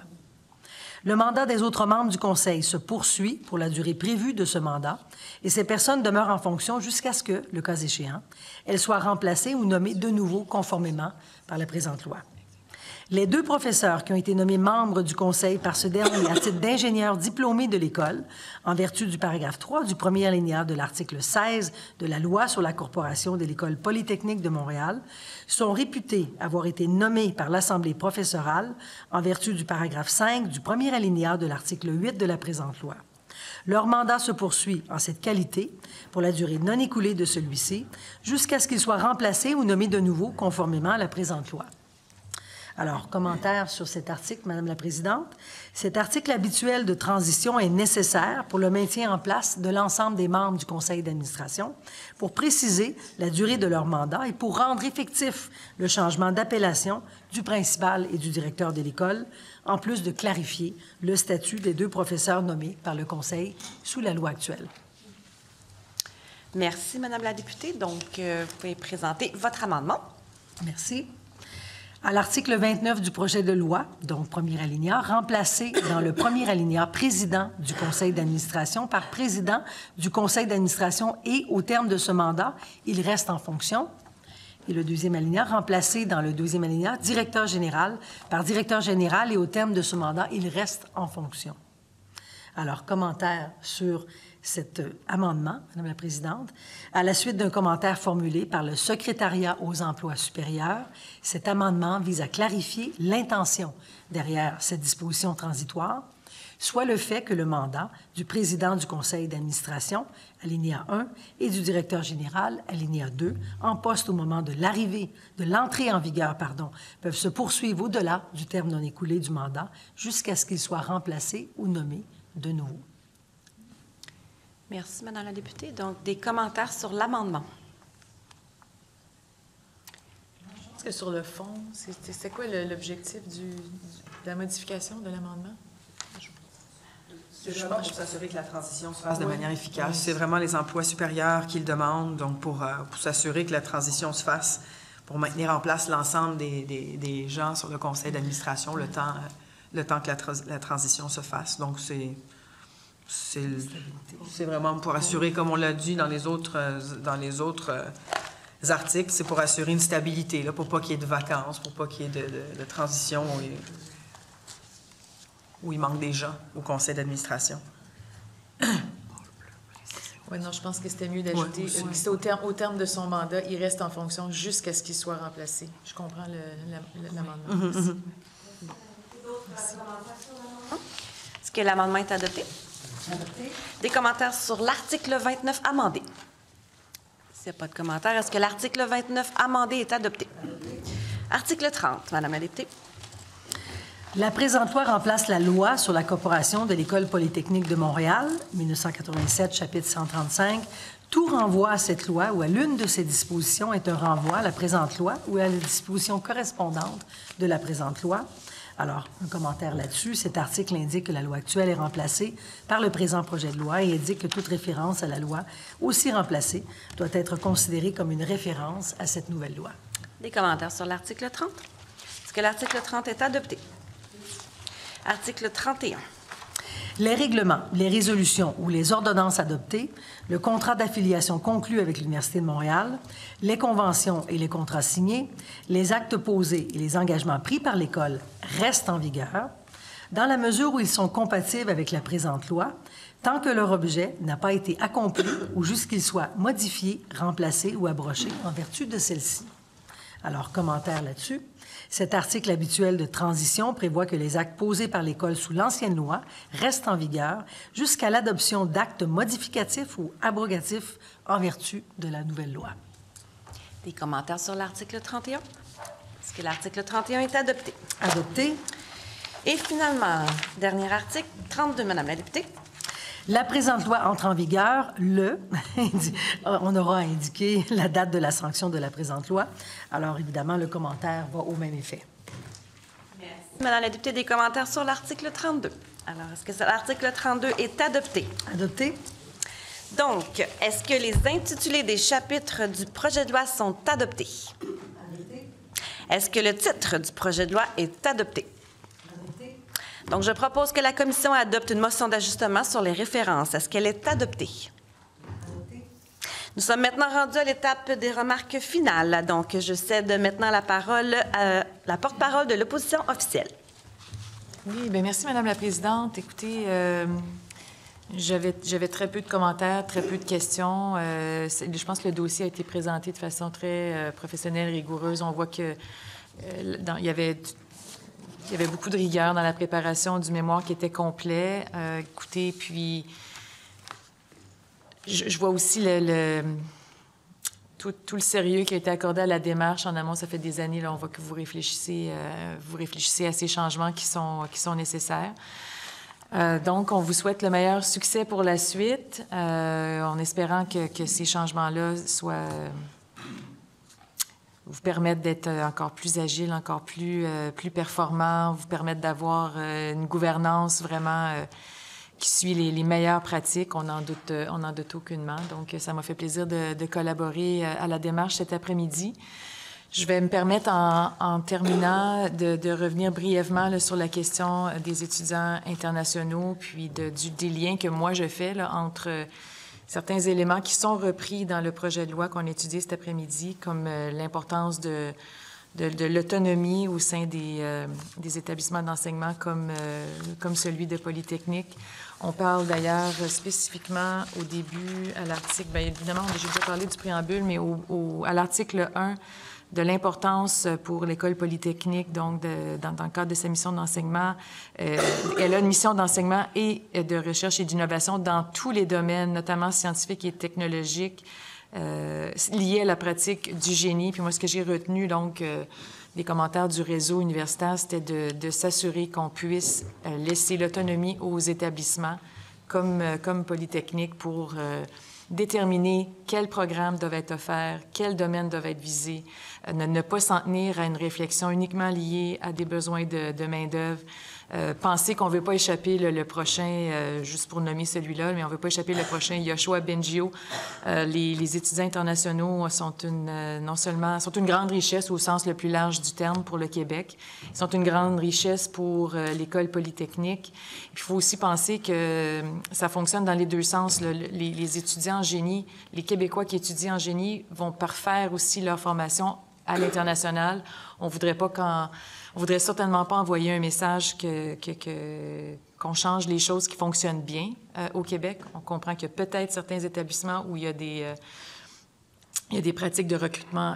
Le mandat des autres membres du Conseil se poursuit pour la durée prévue de ce mandat et ces personnes demeurent en fonction jusqu'à ce que, le cas échéant, elles soient remplacées ou nommées de nouveau conformément par la présente loi. Les 2 professeurs qui ont été nommés membres du Conseil par ce dernier à titre d'ingénieurs diplômés de l'École, en vertu du paragraphe 3 du premier alinéa de l'article 16 de la Loi sur la Corporation de l'École polytechnique de Montréal, sont réputés avoir été nommés par l'Assemblée professorale en vertu du paragraphe 5 du premier alinéa de l'article 8 de la présente loi. Leur mandat se poursuit en cette qualité pour la durée non écoulée de celui-ci, jusqu'à ce qu'il soit remplacé ou nommé de nouveau conformément à la présente loi. Alors, commentaire sur cet article, Madame la Présidente. Cet article habituel de transition est nécessaire pour le maintien en place de l'ensemble des membres du conseil d'administration, pour préciser la durée de leur mandat et pour rendre effectif le changement d'appellation du principal et du directeur de l'École, en plus de clarifier le statut des 2 professeurs nommés par le conseil sous la loi actuelle. Merci, Madame la députée. Donc, vous pouvez présenter votre amendement. Merci. À l'article 29 du projet de loi, donc premier alinéa, remplacer dans le premier alinéa président du conseil d'administration par président du conseil d'administration et au terme de ce mandat, il reste en fonction. Et le 2e alinéa, remplacer dans le 2e alinéa directeur général par directeur général et au terme de ce mandat, il reste en fonction. Alors, commentaire sur cet amendement, Madame la Présidente. À la suite d'un commentaire formulé par le secrétariat aux emplois supérieurs, cet amendement vise à clarifier l'intention derrière cette disposition transitoire. soit le fait que le mandat du président du conseil d'administration, alinéa 1, et du directeur général, alinéa 2, en poste au moment de l'entrée en vigueur, peuvent se poursuivre au-delà du terme non écoulé du mandat jusqu'à ce qu'il soit remplacé ou nommé de nouveau. Merci, Madame la députée. Donc, des commentaires sur l'amendement. Je pense que sur le fond, c'est quoi l'objectif de la modification de l'amendement? C'est vraiment pour s'assurer que la transition se fasse de manière efficace. C'est vraiment les emplois supérieurs qu'ils demandent, donc pour s'assurer que la transition se fasse, pour maintenir en place l'ensemble des gens sur le conseil d'administration le temps que la transition se fasse. Donc, c'est vraiment pour assurer, comme on l'a dit dans les autres articles, c'est pour assurer une stabilité, là, pour pas qu'il y ait de vacances, pour pas qu'il y ait de transition où il manque des gens au conseil d'administration. Oui, non, je pense que c'était mieux d'ajouter. C'est au terme de son mandat, il reste en fonction jusqu'à ce qu'il soit remplacé. Je comprends l'amendement. Merci. Est-ce que l'amendement est adopté? Adopté. Des commentaires sur l'article 29 amendé. S'il n'y a pas de commentaires, est-ce que l'article 29 amendé est adopté? Adopté. Article 30, Madame la députée. La présente loi remplace la loi sur la corporation de l'École polytechnique de Montréal, 1987, chapitre 135. Tout renvoi à cette loi ou à l'une de ses dispositions est un renvoi à la présente loi ou à la disposition correspondante de la présente loi. Alors, un commentaire là-dessus. Cet article indique que la loi actuelle est remplacée par le présent projet de loi et indique que toute référence à la loi aussi remplacée doit être considérée comme une référence à cette nouvelle loi. Des commentaires sur l'article 30. Est-ce que l'article 30 est adopté? Article 31. Les règlements, les résolutions ou les ordonnances adoptées, le contrat d'affiliation conclu avec l'Université de Montréal, les conventions et les contrats signés, les actes posés et les engagements pris par l'École restent en vigueur, dans la mesure où ils sont compatibles avec la présente loi, tant que leur objet n'a pas été accompli ou jusqu'il soit modifié, remplacé ou abroché en vertu de celle-ci. Alors, commentaire là-dessus. Cet article habituel de transition prévoit que les actes posés par l'École sous l'ancienne loi restent en vigueur jusqu'à l'adoption d'actes modificatifs ou abrogatifs en vertu de la nouvelle loi. Des commentaires sur l'article 31. Est-ce que l'article 31 est adopté? Adopté. Et finalement, dernier article, 32, Madame la députée. La présente loi entre en vigueur on aura indiqué la date de la sanction de la présente loi. Alors, évidemment, le commentaire va au même effet. Merci. Madame la députée, des commentaires sur l'article 32. Alors, est-ce que l'article 32 est adopté? Adopté. Donc, est-ce que les intitulés des chapitres du projet de loi sont adoptés? Adopté. Est-ce que le titre du projet de loi est adopté? Donc, je propose que la Commission adopte une motion d'ajustement sur les références. Est-ce qu'elle est adoptée? Adoptée. Nous sommes maintenant rendus à l'étape des remarques finales. Donc, je cède maintenant la parole à la porte-parole de l'opposition officielle. Oui, bien merci, Madame la Présidente. Écoutez, j'avais très peu de commentaires, très peu de questions. Je pense que le dossier a été présenté de façon très professionnelle, rigoureuse. On voit que il y avait beaucoup de rigueur dans la préparation du mémoire qui était complet. Écoutez, puis je vois aussi tout le sérieux qui a été accordé à la démarche en amont. Ça fait des années, là, on voit que vous réfléchissez à ces changements qui sont nécessaires. Donc, on vous souhaite le meilleur succès pour la suite, en espérant que ces changements-là vous permettent d'être encore plus agile, encore plus performant, vous permettent d'avoir une gouvernance vraiment qui suit les meilleures pratiques. On n'en doute aucunement. Donc, ça m'a fait plaisir de collaborer à la démarche cet après-midi. Je vais me permettre, en terminant, de revenir brièvement là, sur la question des étudiants internationaux, puis des liens que moi je fais là, entre certains éléments qui sont repris dans le projet de loi qu'on a étudié cet après-midi, comme l'importance de l'autonomie au sein des établissements d'enseignement comme celui de Polytechnique. On parle d'ailleurs spécifiquement au début, à l'article, bien évidemment, j'ai déjà parlé du préambule, mais à l'article 1 de l'importance pour l'École polytechnique, donc dans le cadre de sa mission d'enseignement. Elle a une mission d'enseignement et de recherche et d'innovation dans tous les domaines, notamment scientifiques et technologiques, liés à la pratique du génie. Puis moi, ce que j'ai retenu, donc, des commentaires du réseau universitaire, c'était de s'assurer qu'on puisse laisser l'autonomie aux établissements, comme Polytechnique, pour déterminer quels programmes doivent être offerts, quels domaines doivent être visés, ne pas s'en tenir à une réflexion uniquement liée à des besoins de main-d'œuvre. Penser qu'on ne veut pas échapper le prochain, juste pour nommer celui-là, mais on ne veut pas échapper le prochain Yoshua Bengio. Les étudiants internationaux sont non seulement sont une grande richesse au sens le plus large du terme pour le Québec, ils sont une grande richesse pour l'École polytechnique. Il faut aussi penser que ça fonctionne dans les deux sens. Les étudiants en génie, les Québécois qui étudient en génie vont parfaire aussi leur formation à l'international. On voudrait certainement pas envoyer un message qu'on change les choses qui fonctionnent bien au Québec. On comprend qu'il y a peut-être certains établissements où il y a des pratiques de recrutement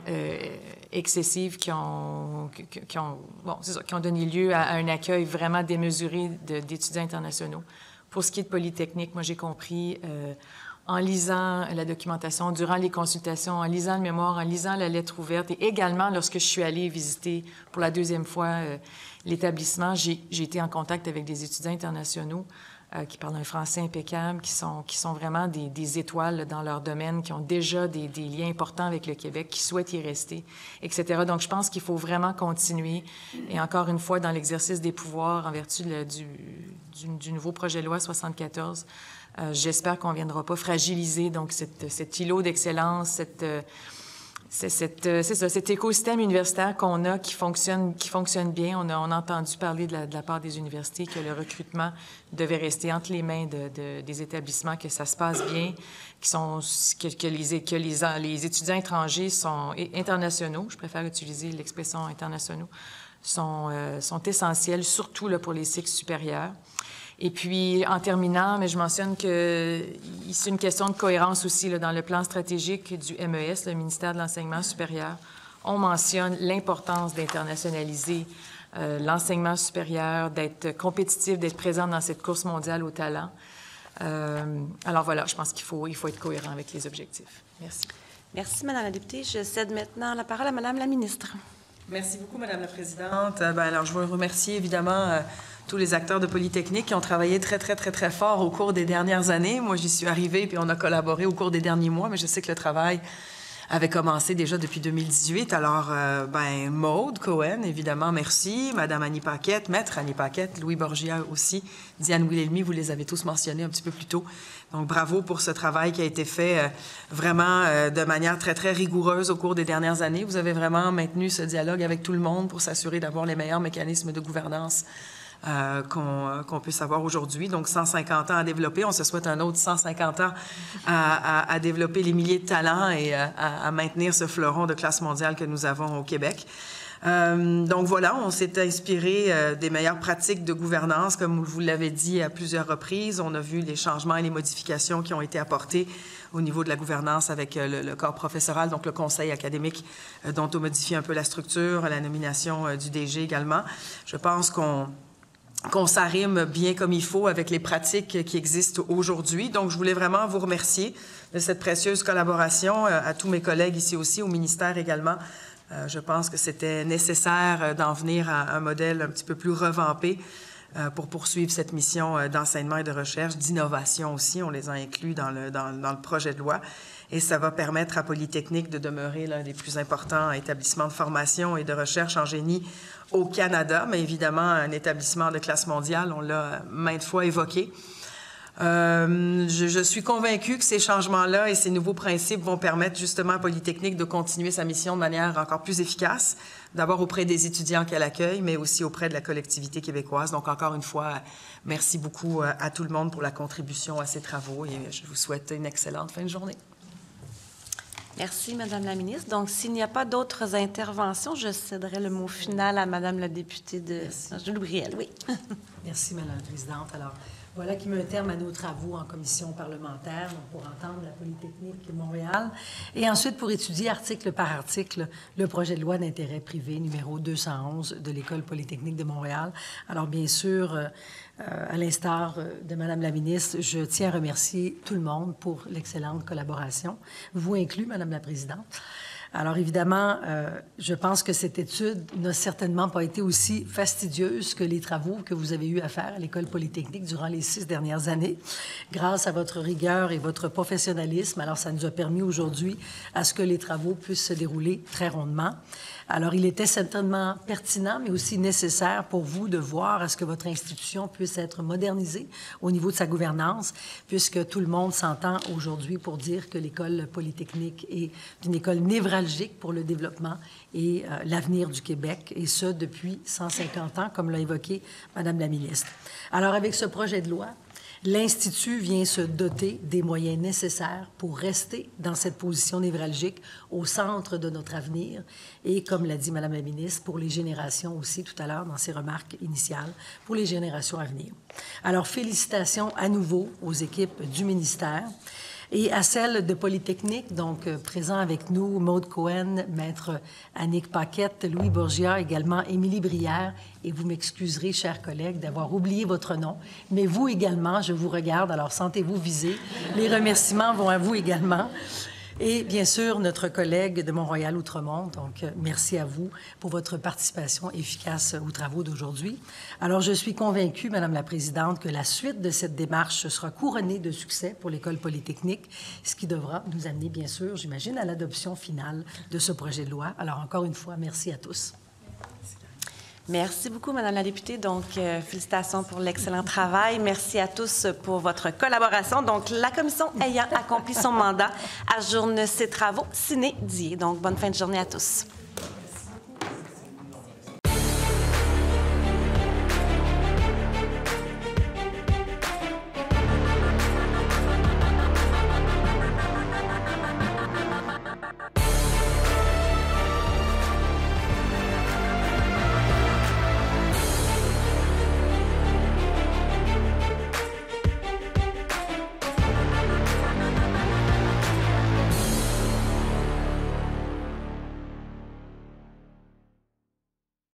excessives qui ont donné lieu à un accueil vraiment démesuré d'étudiants internationaux. Pour ce qui est de Polytechnique, moi, j'ai compris en lisant la documentation, durant les consultations, en lisant le mémoire, en lisant la lettre ouverte et également lorsque je suis allée visiter pour la deuxième fois l'établissement, j'ai été en contact avec des étudiants internationaux qui parlent un français impeccable, qui sont vraiment des étoiles dans leur domaine, qui ont déjà des liens importants avec le Québec, qui souhaitent y rester, etc. Donc, je pense qu'il faut vraiment continuer. Et encore une fois, dans l'exercice des pouvoirs en vertu du nouveau projet de loi 74, j'espère qu'on ne viendra pas fragiliser donc cet îlot d'excellence, cet écosystème universitaire qu'on a qui fonctionne bien. On a entendu parler de la part des universités que le recrutement devait rester entre les mains des établissements, que ça se passe bien, que les étudiants étrangers internationaux, je préfère utiliser l'expression internationaux, sont essentiels, surtout là, pour les cycles supérieurs. Et puis, en terminant, mais je mentionne que c'est une question de cohérence aussi là, dans le plan stratégique du MES, le ministère de l'Enseignement supérieur. On mentionne l'importance d'internationaliser l'enseignement supérieur, d'être compétitif, d'être présent dans cette course mondiale au talent. Alors voilà, je pense qu'il faut être cohérent avec les objectifs. Merci. Merci, Madame la députée. Je cède maintenant la parole à Madame la ministre. Merci beaucoup, Madame la présidente. Alors, je veux remercier évidemment tous les acteurs de Polytechnique qui ont travaillé très, très, très, très fort au cours des dernières années. Moi, j'y suis arrivée, puis on a collaboré au cours des derniers mois, mais je sais que le travail avait commencé déjà depuis 2018. Alors, Maude Cohen, évidemment, merci. Madame Annie Paquette, Maître Annie Paquette, Louis Borgia aussi, Diane Wilhelmy, vous les avez tous mentionnés un petit peu plus tôt. Donc, bravo pour ce travail qui a été fait vraiment de manière très, très rigoureuse au cours des dernières années. Vous avez vraiment maintenu ce dialogue avec tout le monde pour s'assurer d'avoir les meilleurs mécanismes de gouvernance qu'on puisse avoir aujourd'hui. Donc, 150 ans à développer. On se souhaite un autre 150 ans à développer les milliers de talents et à maintenir ce fleuron de classe mondiale que nous avons au Québec. Donc voilà, on s'est inspiré des meilleures pratiques de gouvernance, comme vous l'avez dit à plusieurs reprises. On a vu les changements et les modifications qui ont été apportés au niveau de la gouvernance avec le corps professoral, donc le conseil académique, dont on modifie un peu la structure, la nomination du DG également. Je pense qu'on s'arrime bien comme il faut avec les pratiques qui existent aujourd'hui. Donc, je voulais vraiment vous remercier de cette précieuse collaboration, à tous mes collègues ici aussi, au ministère également. Je pense que c'était nécessaire d'en venir à un modèle un petit peu plus revampé pour poursuivre cette mission d'enseignement et de recherche, d'innovation aussi. On les a inclus dans le projet de loi. Et ça va permettre à Polytechnique de demeurer l'un des plus importants établissements de formation et de recherche en génie au Canada, mais évidemment un établissement de classe mondiale, on l'a maintes fois évoqué. Je suis convaincue que ces changements-là et ces nouveaux principes vont permettre justement à Polytechnique de continuer sa mission de manière encore plus efficace, d'abord auprès des étudiants qu'elle accueille, mais aussi auprès de la collectivité québécoise. Donc, encore une fois, merci beaucoup à tout le monde pour la contribution à ces travaux et je vous souhaite une excellente fin de journée. Merci, Madame la ministre. Donc, s'il n'y a pas d'autres interventions, je céderai le mot final à Madame la députée de Jules Briel. Oui. Merci, Madame la présidente. Alors, Voilà qui met un terme à nos travaux en commission parlementaire, donc pour entendre la Polytechnique de Montréal, et ensuite pour étudier article par article le projet de loi d'intérêt privé numéro 211 de l'École polytechnique de Montréal. Alors bien sûr, à l'instar de Madame la ministre, je tiens à remercier tout le monde pour l'excellente collaboration, vous inclus, Madame la présidente. Alors évidemment, je pense que cette étude n'a certainement pas été aussi fastidieuse que les travaux que vous avez eu à faire à l'École polytechnique durant les 6 dernières années. Grâce à votre rigueur et votre professionnalisme, alors ça nous a permis aujourd'hui à ce que les travaux puissent se dérouler très rondement. Alors, il était certainement pertinent, mais aussi nécessaire pour vous de voir à ce que votre institution puisse être modernisée au niveau de sa gouvernance, puisque tout le monde s'entend aujourd'hui pour dire que l'École polytechnique est une école névralgique pour le développement et l'avenir du Québec, et ce, depuis 150 ans, comme l'a évoqué Madame la ministre. Alors, avec ce projet de loi, l'Institut vient se doter des moyens nécessaires pour rester dans cette position névralgique au centre de notre avenir et, comme l'a dit Madame la ministre, pour les générations aussi tout à l'heure dans ses remarques initiales, pour les générations à venir. Alors, félicitations à nouveau aux équipes du ministère et à celles de Polytechnique, donc présents avec nous, Maude Cohen, Maître Annick Paquette, Louis Bourgia, également Émilie Brière, et vous m'excuserez, chers collègues, d'avoir oublié votre nom, mais vous également, je vous regarde, alors sentez-vous visés. Les remerciements vont à vous également. Et bien sûr, notre collègue de Mont-Royal-Outremont, donc merci à vous pour votre participation efficace aux travaux d'aujourd'hui. Alors, je suis convaincue, Madame la Présidente, que la suite de cette démarche sera couronnée de succès pour l'École polytechnique, ce qui devra nous amener, bien sûr, j'imagine, à l'adoption finale de ce projet de loi. Alors, encore une fois, merci à tous. Merci beaucoup, Madame la députée. Donc, félicitations pour l'excellent travail. Merci à tous pour votre collaboration. Donc, la commission ayant accompli son mandat ajourne ses travaux sine die. Donc, bonne fin de journée à tous.